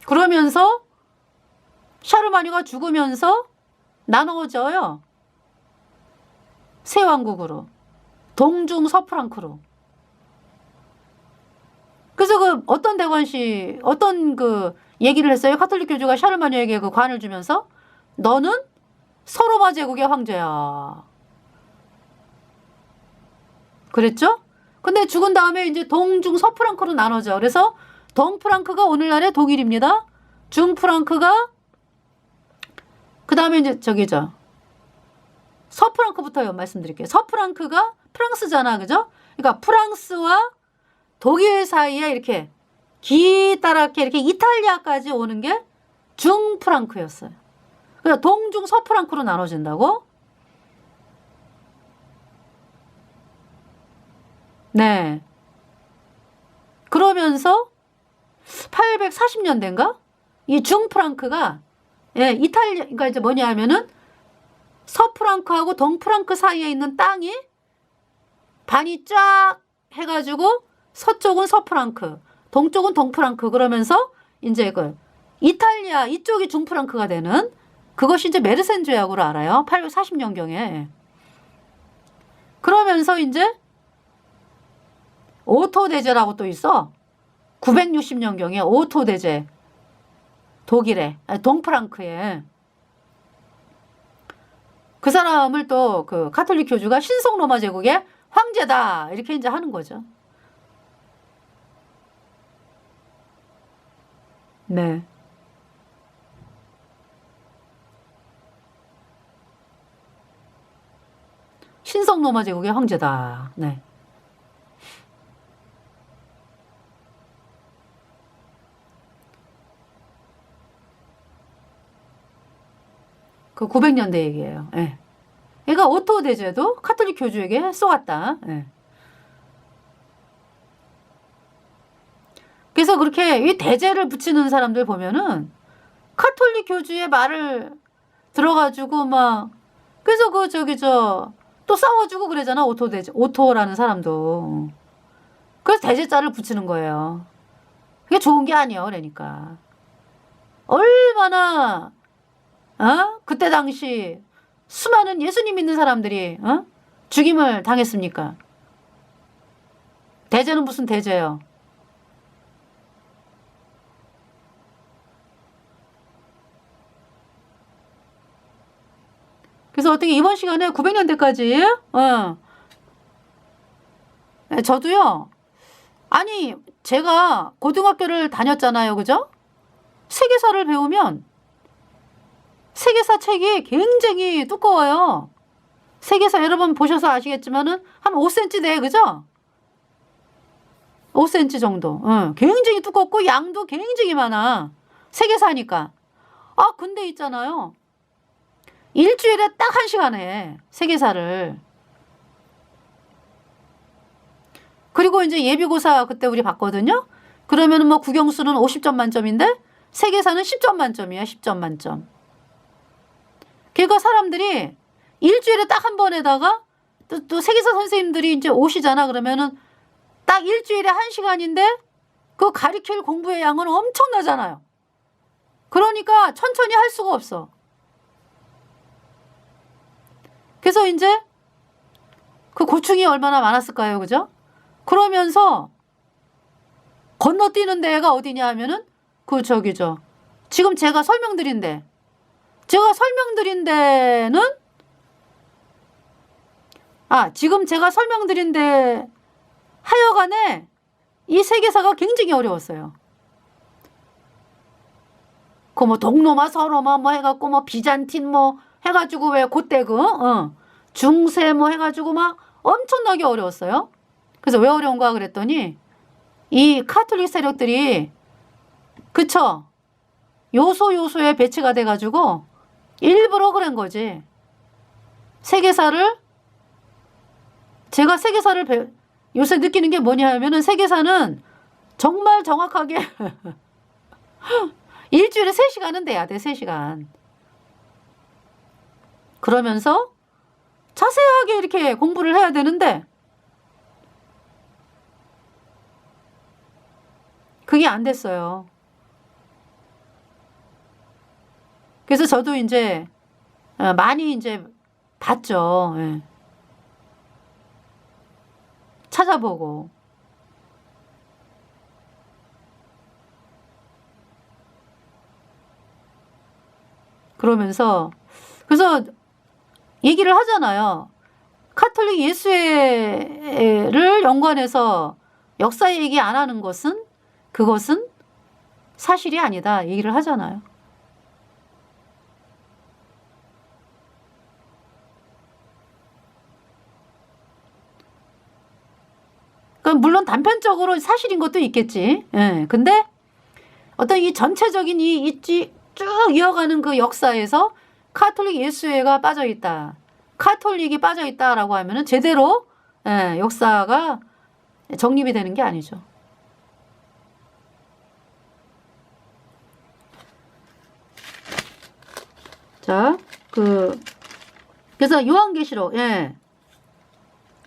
그러면서 샤르마뉴가 죽으면서 나누어져요. 새 왕국으로. 동중 서프랑크로. 그래서 어떤 얘기를 했어요. 카톨릭 교주가 샤르마뉴에게 그 관을 주면서 너는 서로마 제국의 황제야. 그랬죠? 근데 죽은 다음에 이제 동중 서프랑크로 나눠져. 그래서 동프랑크가 오늘날의 독일입니다. 중프랑크가 그 다음에 이제 저기죠. 서프랑크부터 말씀드릴게요. 서프랑크가 프랑스잖아. 그죠? 그러니까 프랑스와 독일 사이에 이렇게 기다랗게 이렇게 이탈리아까지 오는 게 중프랑크였어요. 그러니까 동중 서프랑크로 나눠진다고? 네. 그러면서 840년대인가? 이 중프랑크가 예, 이탈리아 그러니까 이제 뭐냐 하면은 서프랑크하고 동프랑크 사이에 있는 땅이 반이 쫙 해가지고 서쪽은 서프랑크, 동쪽은 동프랑크 그러면서 이제 그 이탈리아 이쪽이 중프랑크가 되는 그것이 이제 메르센 조약으로 알아요. 840년경에. 그러면서 이제 오토 대제라고 또 있어. 960년경에 오토 대제. 독일에, 동프랑크에. 그 사람을 또 그 가톨릭 교주가 신성 로마 제국의 황제다. 이렇게 이제 하는 거죠. 네. 신성 로마 제국의 황제다. 네. 그 900년대 얘기예요. 예. 그러니까 오토 대제도 카톨릭 교주에게 쏘았다. 예. 그래서 그렇게 이 대제를 붙이는 사람들 보면은 카톨릭 교주의 말을 들어가지고 막 그래서 그 저기 또 싸워주고 그러잖아. 오토 대제 오토라는 사람도. 그래서 대제자를 붙이는 거예요. 그게 좋은 게 아니에요. 그러니까 얼마나 그때 당시 수많은 예수님 믿는 사람들이 죽임을 당했습니까? 대제는 무슨 대제요? 그래서 어떻게 이번 시간에 900년대까지 저도요. 아니 제가 고등학교를 다녔잖아요. 그죠? 세계사를 배우면 세계사 책이 굉장히 두꺼워요. 세계사 여러분 보셔서 아시겠지만은 한 5cm 돼. 그죠? 5cm 정도. 굉장히 두껍고 양도 굉장히 많아. 세계사니까. 아 근데 있잖아요. 일주일에 딱 1시간에 세계사를. 그리고 이제 예비고사 그때 우리 봤거든요. 그러면은 뭐 국영수는 50점 만점인데 세계사는 10점 만점이야. 10점 만점. 그러니까 사람들이 일주일에 딱 한 번에다가 또 세계사 선생님들이 이제 오시잖아. 그러면은 딱 일주일에 1시간인데 그 가르칠 공부의 양은 엄청나잖아요. 그러니까 천천히 할 수가 없어. 그래서 이제 그 고충이 얼마나 많았을까요? 그죠? 그러면서 건너뛰는 데가 어디냐 하면은 지금 제가 설명드린 데는 지금 제가 설명드린 데 하여간에 이 세계사가 굉장히 어려웠어요. 그 뭐 동로마 서로마 뭐 해갖고 뭐 비잔틴 뭐 해가지고 왜 그때 중세 뭐 해가지고 막 엄청나게 어려웠어요. 그래서 왜 어려운가 그랬더니 이 카톨릭 세력들이 그쵸? 요소에 배치가 돼가지고 일부러 그런 거지. 제가 세계사를 요새 느끼는 게 뭐냐 하면은 세계사는 정말 정확하게 일주일에 3시간은 돼야 돼. 3시간. 그러면서 자세하게 이렇게 공부를 해야 되는데 그게 안 됐어요. 그래서 저도 이제 많이 이제 봤죠. 예. 찾아보고. 그러면서 그래서 얘기를 하잖아요. 카톨릭 예수회를 연관해서 역사 얘기 안 하는 것은 그것은 사실이 아니다 얘기를 하잖아요. 그러니까 물론 단편적으로 사실인 것도 있겠지. 예. 근데 어떤 이 전체적인 쭉 이어가는 그 역사에서 카톨릭 예수회가 빠져있다. 카톨릭이 빠져있다라고 하면은 제대로 역사가 정립이 되는 게 아니죠. 자, 그래서 요한계시록,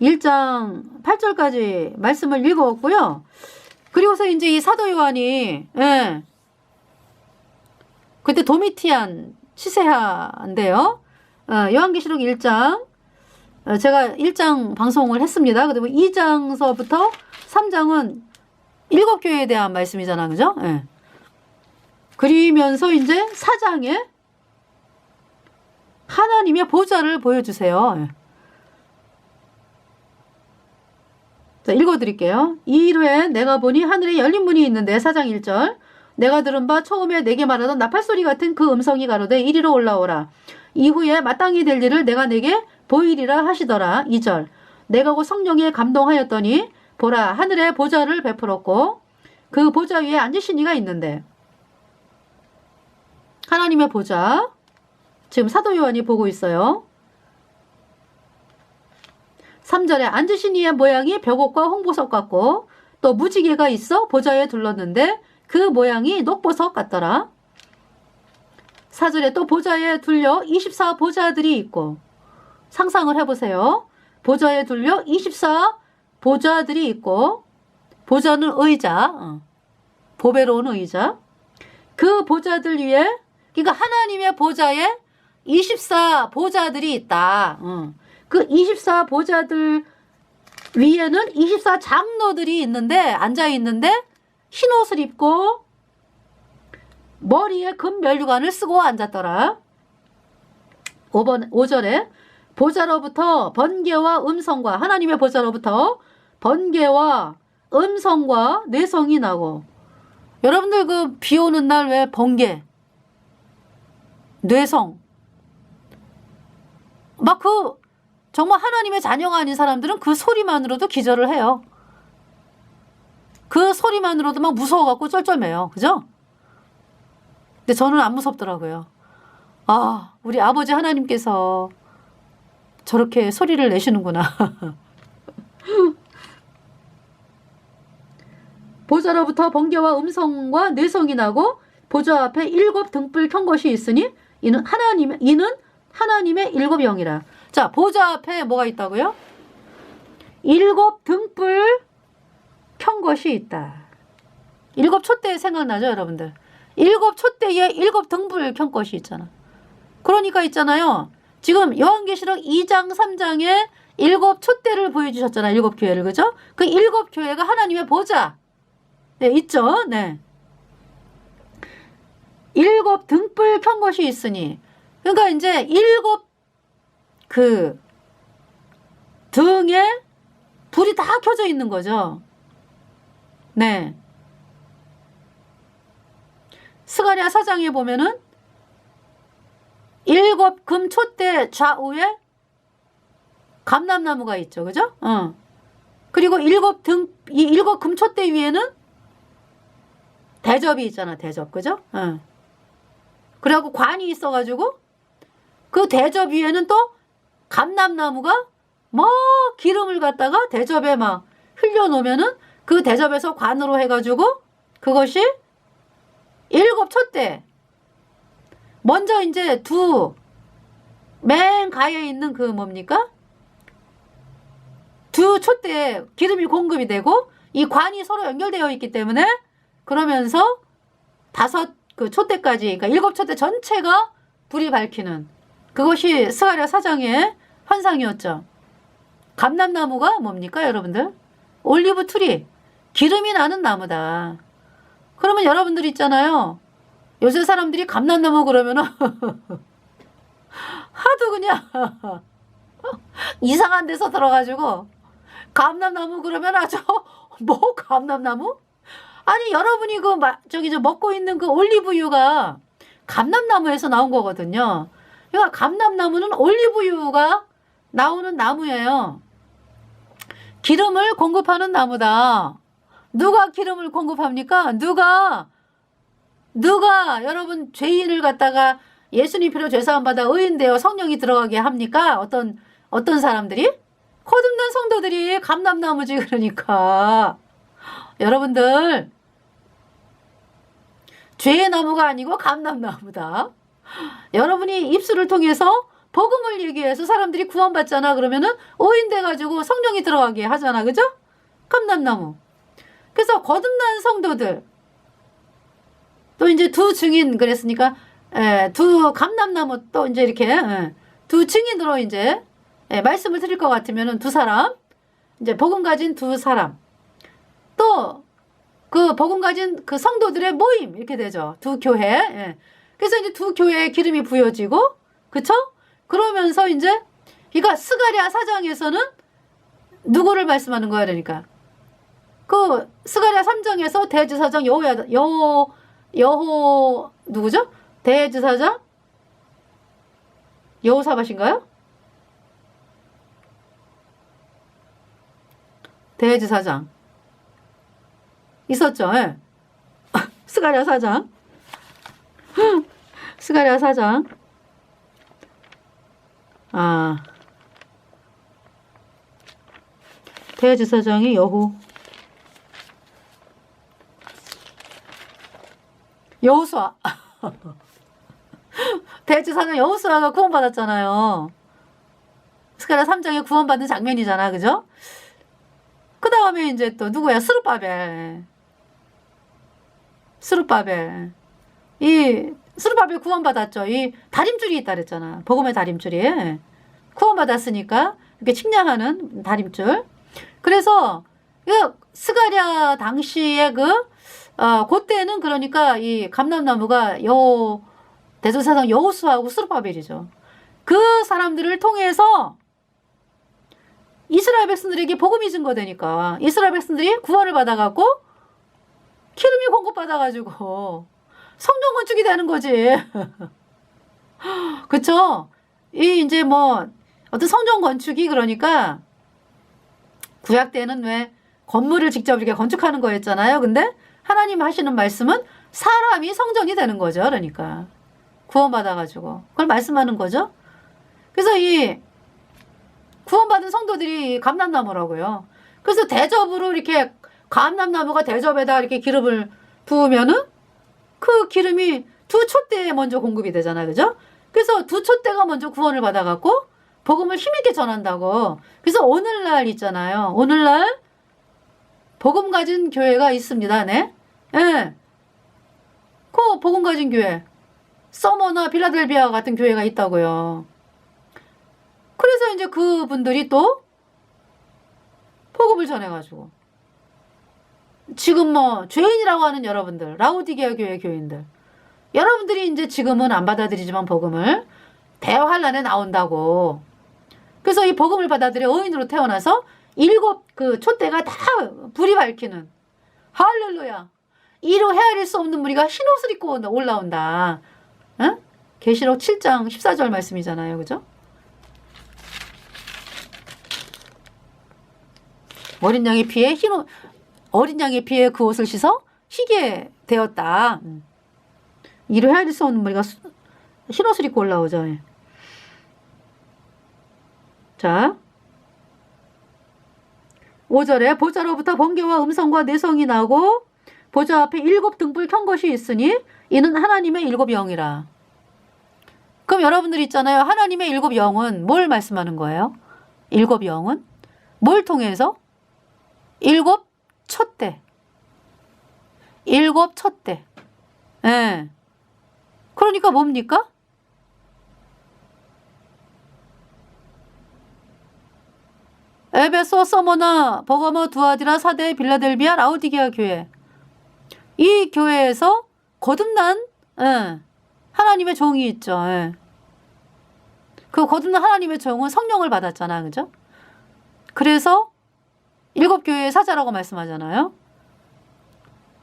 1장 8절까지 말씀을 읽어왔고요. 그리고서 이제 이 사도 요한이, 그때 도미티안 시세하인데요. 요한계시록 1장, 제가 1장 방송을 했습니다. 그리고 2장서부터 3장은 7교회에 대한 말씀이잖아. 그죠? 그리면서 이제 4장에 하나님의 보좌를 보여주세요. 자, 읽어드릴게요. 이일후에 내가 보니 하늘에 열린 문이 있는데 4장 1절 내가 들은 바 처음에 내게 말하던 나팔소리 같은 그 음성이 가로되 이리로 올라오라. 이후에 마땅히 될 일을 내가 내게 보이리라 하시더라. 2절 내가 곧 성령에 감동하였더니 보라 하늘에 보좌를 베풀었고 그 보좌 위에 앉으신 이가 있는데 하나님의 보좌 지금 사도 요한이 보고 있어요. 3절에 앉으신 이의 모양이 벽옥과 홍보석 같고 또 무지개가 있어 보좌에 둘렀는데 그 모양이 녹보석 같더라. 4절에 또 보좌에 둘려 24보좌들이 있고 상상을 해보세요. 보좌에 둘려 24보좌들이 있고 보좌는 의자, 보배로운 의자. 그 보좌들 위에 그러니까 하나님의 보좌에 24보좌들이 있다. 그 24보좌들 위에는 24장로들이 있는데 앉아있는데 흰옷을 입고 머리에 금면류관을 쓰고 앉았더라. 5절에 보좌로부터 번개와 음성과 하나님의 보좌로부터 번개와 음성과 뇌성이 나고 여러분들 그 비 오는 날 왜 번개 뇌성 막 정말 하나님의 자녀가 아닌 사람들은 그 소리만으로도 기절을 해요. 그 소리만으로도 막 무서워갖고 쩔쩔매요. 그죠? 근데 저는 안 무섭더라고요. 아, 우리 아버지 하나님께서 저렇게 소리를 내시는구나. 보좌로부터 번개와 음성과 뇌성이 나고 보좌 앞에 7 등불 켠 것이 있으니 이는 하나님의 7 영이라. 자, 보좌 앞에 뭐가 있다고요? 7 등불 켠 것이 있다. 7 촛대 생각나죠, 여러분들? 7 촛대에 7 등불 켠 것이 있잖아. 그러니까 있잖아요. 지금 요한계시록 2장, 3장에 7 촛대를 보여주셨잖아요. 7 교회를, 그죠? 그 7 교회가 하나님의 보좌. 네, 있죠? 네. 7 등불 켠 것이 있으니. 그러니까 이제 7 등에 불이 다 켜져 있는 거죠. 네. 스가랴 4장에 보면은 7 금 촛대 좌우에 감람나무가 있죠. 그죠? 그리고 7 금 촛대 위에는 대접이 있잖아. 대접. 그죠? 그래갖고 관이 있어가지고 그 대접 위에는 또 감람나무가 뭐 기름을 갖다가 대접에 막 흘려놓으면은 그 대접에서 관으로 해가지고 그것이 7 촛대. 먼저 이제 맨 가에 있는 그 뭡니까? 2 촛대에 기름이 공급이 되고 이 관이 서로 연결되어 있기 때문에 그러면서 5 촛대까지 그러니까 7 촛대 전체가 불이 밝히는 그것이 스가랴 4장의 환상이었죠. 감람나무가 뭡니까 여러분들? 올리브 트리. 기름이 나는 나무다. 그러면 여러분들 있잖아요. 요새 사람들이 감람나무 그러면은 하도 그냥 이상한 데서 들어가지고 감람나무 그러면 아주 뭐 감람나무? 아니 여러분이 그 저기 저 먹고 있는 그 올리브유가 감람나무에서 나온 거거든요. 그러니까 감람나무는 올리브유가 나오는 나무예요. 기름을 공급하는 나무다. 누가 기름을 공급합니까? 누가 여러분 죄인을 갖다가 예수님 피로 죄사함 받아 의인되어 성령이 들어가게 합니까? 어떤 사람들이? 거듭난 성도들이 감람나무지. 그러니까 여러분들 죄의 나무가 아니고 감람나무다. 여러분이 입술을 통해서 복음을 얘기해서 사람들이 구원받잖아. 그러면은 의인돼 가지고 성령이 들어가게 하잖아. 그죠? 감람나무. 그래서 거듭난 성도들 또 이제 두 증인 그랬으니까 두 감람나무 또 이제 이렇게 두 증인으로 이제 말씀을 드릴 것 같으면은 두 사람 이제 복음 가진 두 사람 또 그 복음 가진 그 성도들의 모임 이렇게 되죠. 두 교회. 그래서 이제 두 교회에 기름이 부여지고 그쵸? 그러면서 이제 그러니까 스가랴 4장에서는 누구를 말씀하는 거야 그러니까 그 스가랴 3장에서 대제사장 여호 누구죠? 대제사장 여호사밧인가요? 대제사장 있었죠. 예. 스가랴 4장 스가랴 4장 대제사장이 여호수아 대제사장 여호수아가 구원받았잖아요. 스가랴 3장에 구원받은 장면이잖아. 그죠? 그 다음에 이제 또 누구야? 스룹바벨. 이 스룹바벨 구원받았죠. 이 다림줄이 있다 그랬잖아. 복음의 다림줄이. 구원받았으니까 이렇게 측량하는 다림줄. 그래서 스가랴 당시에 그때는 그러니까 이 감람나무가 대제사장 여호수아하고 스룹바벨이죠. 그 사람들을 통해서 이스라엘 백성들에게 복음이 증거되니까 이스라엘 백성들이 구원을 받아갖고 기름이 공급받아가지고 성전 건축이 되는 거지. 그쵸? 이 이제 뭐 어떤 성전 건축이 그러니까 구약 때는 왜 건물을 직접 이렇게 건축하는 거였잖아요. 근데 하나님 하시는 말씀은 사람이 성전이 되는 거죠. 그러니까 구원받아가지고 그걸 말씀하는 거죠. 그래서 이 구원받은 성도들이 감람나무라고요. 그래서 대접으로 이렇게 감람나무가 대접에다 이렇게 기름을 부으면은 그 기름이 두 촛대에 먼저 공급이 되잖아요. 그죠? 그래서 두 촛대가 먼저 구원을 받아갖고 복음을 힘있게 전한다고. 그래서 오늘날 있잖아요. 오늘날 복음 가진 교회가 있습니다. 네. 예. 그 복음 가진 교회. 서머나 빌라델비아 같은 교회가 있다고요. 그래서 이제 그분들이 또 복음을 전해가지고 지금 뭐 죄인이라고 하는 여러분들 라오디게아 교회 교인들 여러분들이 이제 지금은 안 받아들이지만 복음을 대환란에 나온다고. 그래서 이 복음을 받아들여 의인으로 태어나서 7 그 촛대가 다 불이 밝히는 할렐루야. 이로 헤아릴 수 없는 무리가 흰 옷을 입고 올라온다. 응? 계시록 7장 14절 말씀이잖아요. 그죠? 어린 양의 피에 어린 양의 피에 그 옷을 씻어 희게 되었다. 이로 헤아릴 수 없는 무리가 흰 옷을 입고 올라오죠. 예. 자 5절에 보좌로부터 번개와 음성과 내성이 나고 보좌 앞에 7 등불 켠 것이 있으니 이는 하나님의 7 영이라. 그럼 여러분들 있잖아요. 하나님의 7 영은 뭘 말씀하는 거예요? 7 영은 뭘 통해서? 7 촛대. 7 촛대. 예. 그러니까 뭡니까? 에베소, 서머나, 버가모, 두아디라, 사대, 빌라델비아, 라오디게아 교회. 이 교회에서 거듭난 하나님의 종이 있죠. 예. 그 거듭난 하나님의 종은 성령을 받았잖아. 그죠? 그래서 7교회의 사자라고 말씀하잖아요.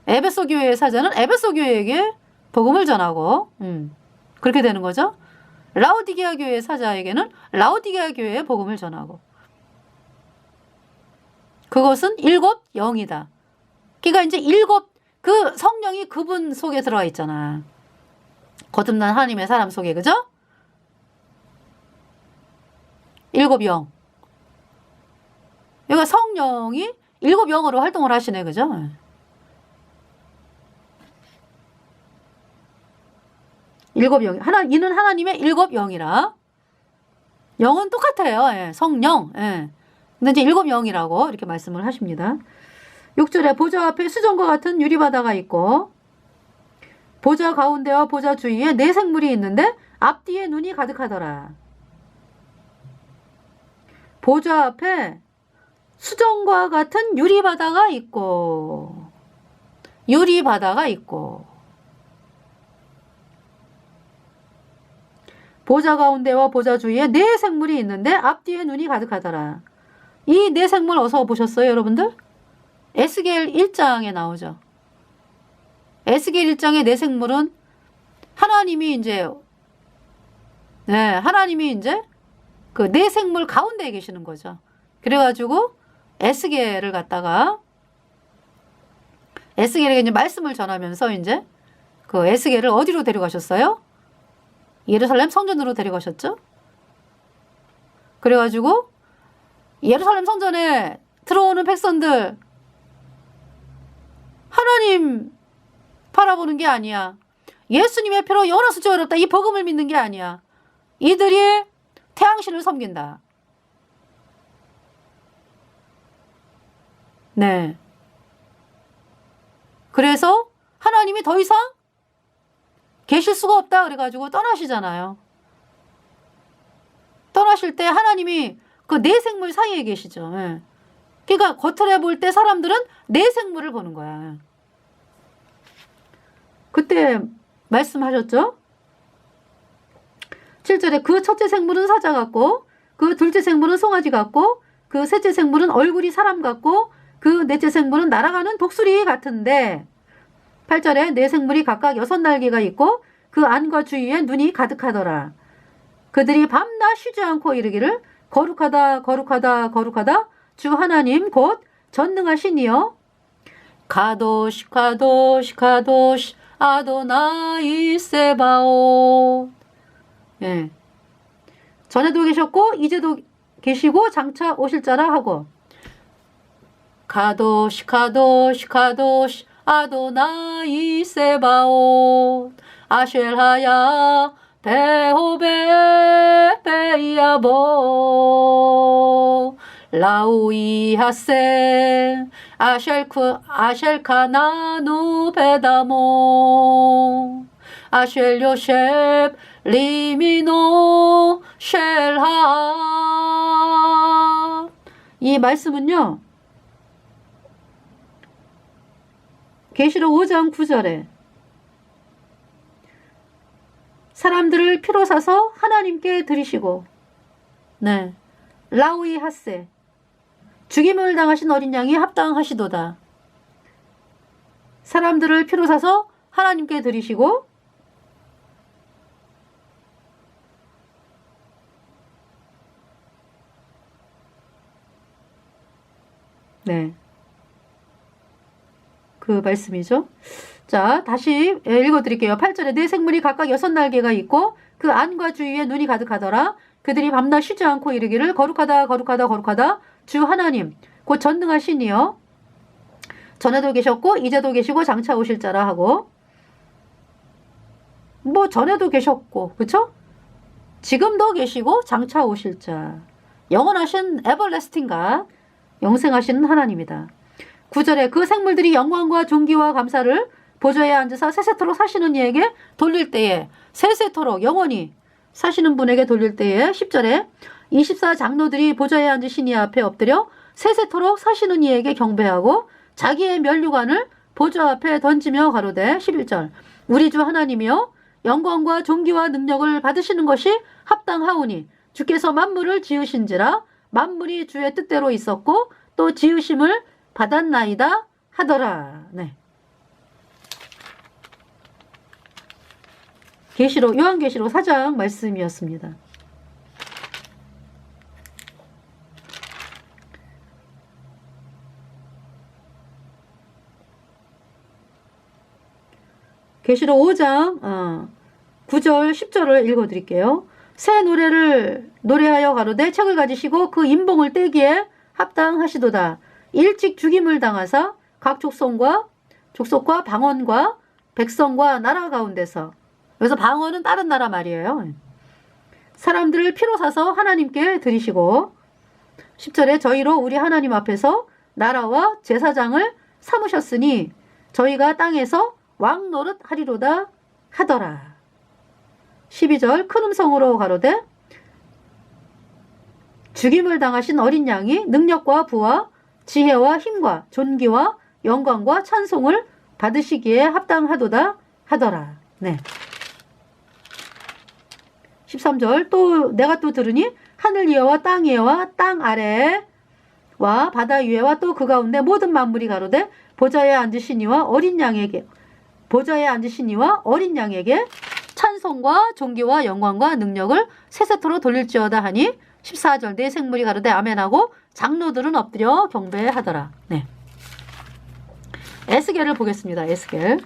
에베소 교회의 사자는 에베소 교회에게 복음을 전하고 그렇게 되는 거죠. 라오디게아 교회의 사자에게는 라오디게아 교회의 복음을 전하고 그것은 7영이다. 그러니까 이제 그 성령이 그분 속에 들어와 있잖아. 거듭난 하나님의 사람 속에. 그죠? 7영. 그러니까 성령이 7영으로 활동을 하시네. 그죠? 이는 하나님의 7영이라. 영은 똑같아요. 예, 성령. 예. 근데 이제 7영이라고 이렇게 말씀을 하십니다. 6절에 보좌 앞에 수정과 같은 유리바다가 있고 보좌 가운데와 보좌 주위에 4생물이 있는데 앞뒤에 눈이 가득하더라. 보좌 앞에 수정과 같은 유리바다가 있고 보좌 가운데와 보좌 주위에 4생물이 있는데 앞뒤에 눈이 가득하더라. 이 4생물 어서 보셨어요, 여러분들? 에스겔 1장에 나오죠. 에스겔 1장의 4생물은 하나님이 이제 그 4생물 가운데에 계시는 거죠. 그래가지고 에스겔을 갖다가 에스겔에게 이제 말씀을 전하면서 이제 그 에스겔을 어디로 데려가셨어요? 예루살렘 성전으로 데려가셨죠. 그래가지고 예루살렘 성전에 들어오는 백성들 하나님 바라보는 게 아니야. 예수님의 피로 영원한 수치가 어렵다. 이 복음을 믿는 게 아니야. 이들이 태양신을 섬긴다. 네. 그래서 하나님이 더 이상 계실 수가 없다. 그래가지고 떠나시잖아요. 떠나실 때 하나님이 그 4생물 사이에 계시죠. 예. 그러니까 겉으로 볼 때 사람들은 4생물을 보는 거야. 그때 말씀하셨죠? 7절에 그 첫째 생물은 사자 같고 그 둘째 생물은 송아지 같고 그 셋째 생물은 얼굴이 사람 같고 그 넷째 생물은 날아가는 독수리 같은데 8절에 4생물이 각각 6날개가 있고 그 안과 주위에 눈이 가득하더라. 그들이 밤낮 쉬지 않고 이르기를 거룩하다 거룩하다 거룩하다 주 하나님 곧 전능하시니여 가도시 가도시 가도시 아도나이 세바오. 예. 전에도 계셨고 이제도 계시고 장차 오실 자라 하고 가도시 가도시 가도시 아도나이 세바오 아쉘하야 베호베 베야보 라우이하세 아쉘카나누 베다모 아쉘요셉 리미노 쉘하. 이 말씀은요 계시록 5장 9절에 사람들을 피로 사서 하나님께 드리시고 네 라우이 하세 죽임을 당하신 어린 양이 합당하시도다. 사람들을 피로 사서 하나님께 드리시고 네. 그 말씀이죠. 자, 다시 읽어드릴게요. 8절에 4생물이 각각 6날개가 있고 그 안과 주위에 눈이 가득하더라. 그들이 밤낮 쉬지 않고 이르기를 거룩하다 거룩하다 거룩하다 주 하나님 곧 전능하시니여 전에도 계셨고 이제도 계시고 장차 오실 자라 하고 뭐 전에도 계셨고 그쵸? 지금도 계시고 장차 오실 자 영원하신 에버래스팅가 영생하시는 하나님이다. 9절에 그 생물들이 영광과 존귀와 감사를 보좌에 앉으사 세세토록 사시는 이에게 돌릴 때에 세세토록 영원히 사시는 분에게 돌릴 때에 10절에 24장로들이 보좌에 앉으신 이 앞에 엎드려 세세토록 사시는 이에게 경배하고 자기의 면류관을 보좌 앞에 던지며 가로되 11절 우리 주 하나님이여 영광과 존귀와 능력을 받으시는 것이 합당하오니 주께서 만물을 지으신지라 만물이 주의 뜻대로 있었고 또 지으심을 받았나이다 하더라. 네. 계시록 요한계시록 4장 말씀이었습니다. 계시록 5장 9절 10절을 읽어드릴게요. 새 노래를 노래하여 가로되 책을 가지시고 그 인봉을 떼기에 합당하시도다. 일찍 죽임을 당하사 각 족속과 방언과 백성과 나라 가운데서, 그래서 방언은 다른 나라 말이에요. 사람들을 피로 사서 하나님께 드리시고 10절에 저희로 우리 하나님 앞에서 나라와 제사장을 삼으셨으니 저희가 땅에서 왕 노릇 하리로다 하더라. 12절 큰 음성으로 가로되 죽임을 당하신 어린 양이 능력과 부와 지혜와 힘과 존귀와 영광과 찬송을 받으시기에 합당하도다 하더라. 네. 13절 또 내가 또 들으니 하늘 위에와 땅 위에와 땅 아래와 바다 위에와 또 그 가운데 모든 만물이 가로되 보좌에 앉으신 이와 어린 양에게 찬송과 존귀와 영광과 능력을 세세토록 돌릴지어다 하니 14절 내 생물이 가로되 아멘하고 장로들은 엎드려 경배하더라. 네. 에스겔을 보겠습니다. 에스겔.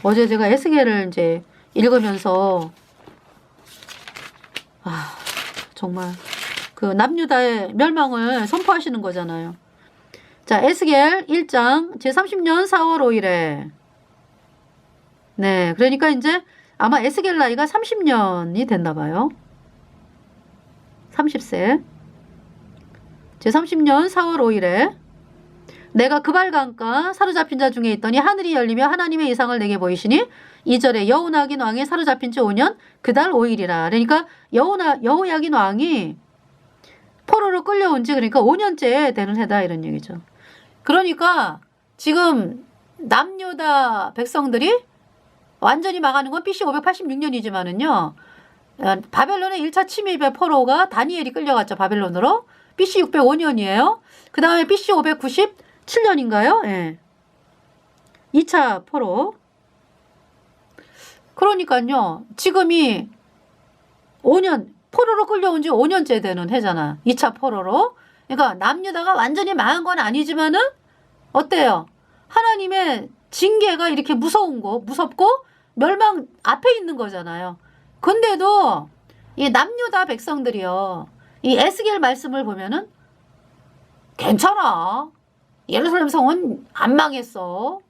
어제 제가 에스겔을 이제 읽으면서 정말 그 남유다의 멸망을 선포하시는 거잖아요. 자, 에스겔 1장 제30년 4월 5일에 네, 그러니까 이제 아마 에스겔 나이가 30년이 됐나 봐요. 30세. 제30년 4월 5일에 내가 그발강가 사로잡힌 자 중에 있더니 하늘이 열리며 하나님의 이상을 내게 보이시니 2절에 여호야긴 왕이 사로잡힌 지 5년 그달 5일이라. 그러니까 여호야긴 왕이 포로로 끌려온 지 그러니까 5년째 되는 해다 이런 얘기죠. 그러니까 지금 남유다 백성들이 완전히 망하는 건 BC 586년이지만은요. 바벨론의 1차 침입의 포로가 다니엘이 끌려갔죠. 바벨론으로. BC 605년이에요. 그 다음에 BC 597년인가요? 예. 2차 포로. 그러니까요. 지금이 5년, 포로로 끌려온 지 5년째 되는 해잖아. 2차 포로로. 그러니까 남유다가 완전히 망한 건 아니지만은 어때요? 하나님의 징계가 이렇게 무섭고 멸망 앞에 있는 거잖아요. 근데도 이 남유다 백성들이요. 이 에스겔 말씀을 보면은 괜찮아. 예루살렘 성은 안 망했어.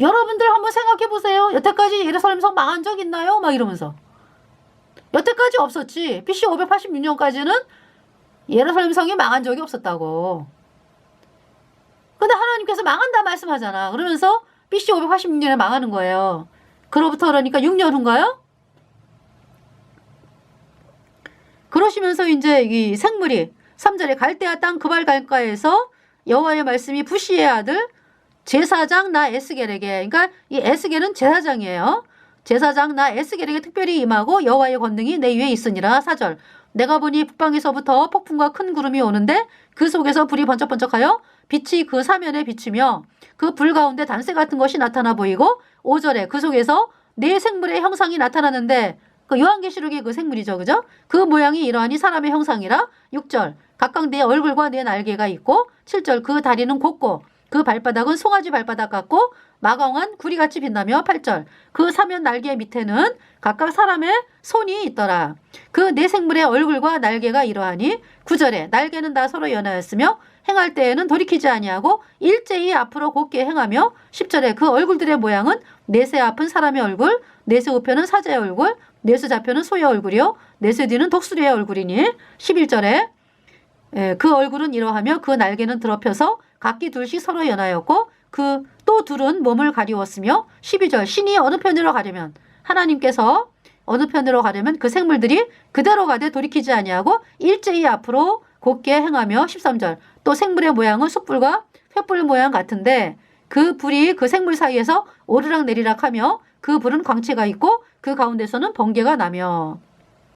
여러분들 한번 생각해 보세요. 여태까지 예루살렘 성 망한 적 있나요? 막 이러면서. 여태까지 없었지. BC 586년까지는 예루살렘 성이 망한 적이 없었다고. 근데 하나님께서 망한다 말씀하잖아. 그러면서 BC 586년에 망하는 거예요. 그로부터 그러니까 6년 후인가요? 그러시면서 이제 이 생물이 3절에 갈대아 땅 그발강가에서 여호와의 말씀이 부시의 아들 제사장 나 에스겔에게, 그러니까 이 에스겔은 제사장이에요. 제사장 나 에스겔에게 특별히 임하고 여호와의 권능이 내 위에 있으니라. 4절 내가 보니 북방에서부터 폭풍과 큰 구름이 오는데 그 속에서 불이 번쩍번쩍하여 빛이 그 사면에 비치며 그 불 가운데 단새 같은 것이 나타나 보이고 5절에 그 속에서 네 생물의 형상이 나타나는데 그 요한계시록의 그 생물이죠. 그죠? 그 모양이 이러하니 사람의 형상이라. 6절 각각 네 얼굴과 네 날개가 있고 7절 그 다리는 곱고 그 발바닥은 송아지 발바닥 같고 마광한 구리같이 빛나며 8절 그 사면 날개 밑에는 각각 사람의 손이 있더라. 그 네 생물의 얼굴과 날개가 이러하니 9절에 날개는 다 서로 연하였으며 행할 때에는 돌이키지 아니하고 일제히 앞으로 곧게 행하며 10절에 그 얼굴들의 모양은 넷의 앞은 사람의 얼굴, 넷의 우편은 사자의 얼굴, 넷의 좌편은 소의 얼굴이요 넷의 뒤는 독수리의 얼굴이니 11절에 그 얼굴은 이러하며 그 날개는 드러펴서 각기 둘씩 서로 연하였고 그 또 둘은 몸을 가리웠으며 12절 신이 어느 편으로 가려면 하나님께서 어느 편으로 가려면 그 생물들이 그대로 가되 돌이키지 아니하고 일제히 앞으로 곧게 행하며 13절 또 생물의 모양은 숯불과 횃불 모양 같은데 그 불이 그 생물 사이에서 오르락 내리락 하며 그 불은 광채가 있고 그 가운데서는 번개가 나며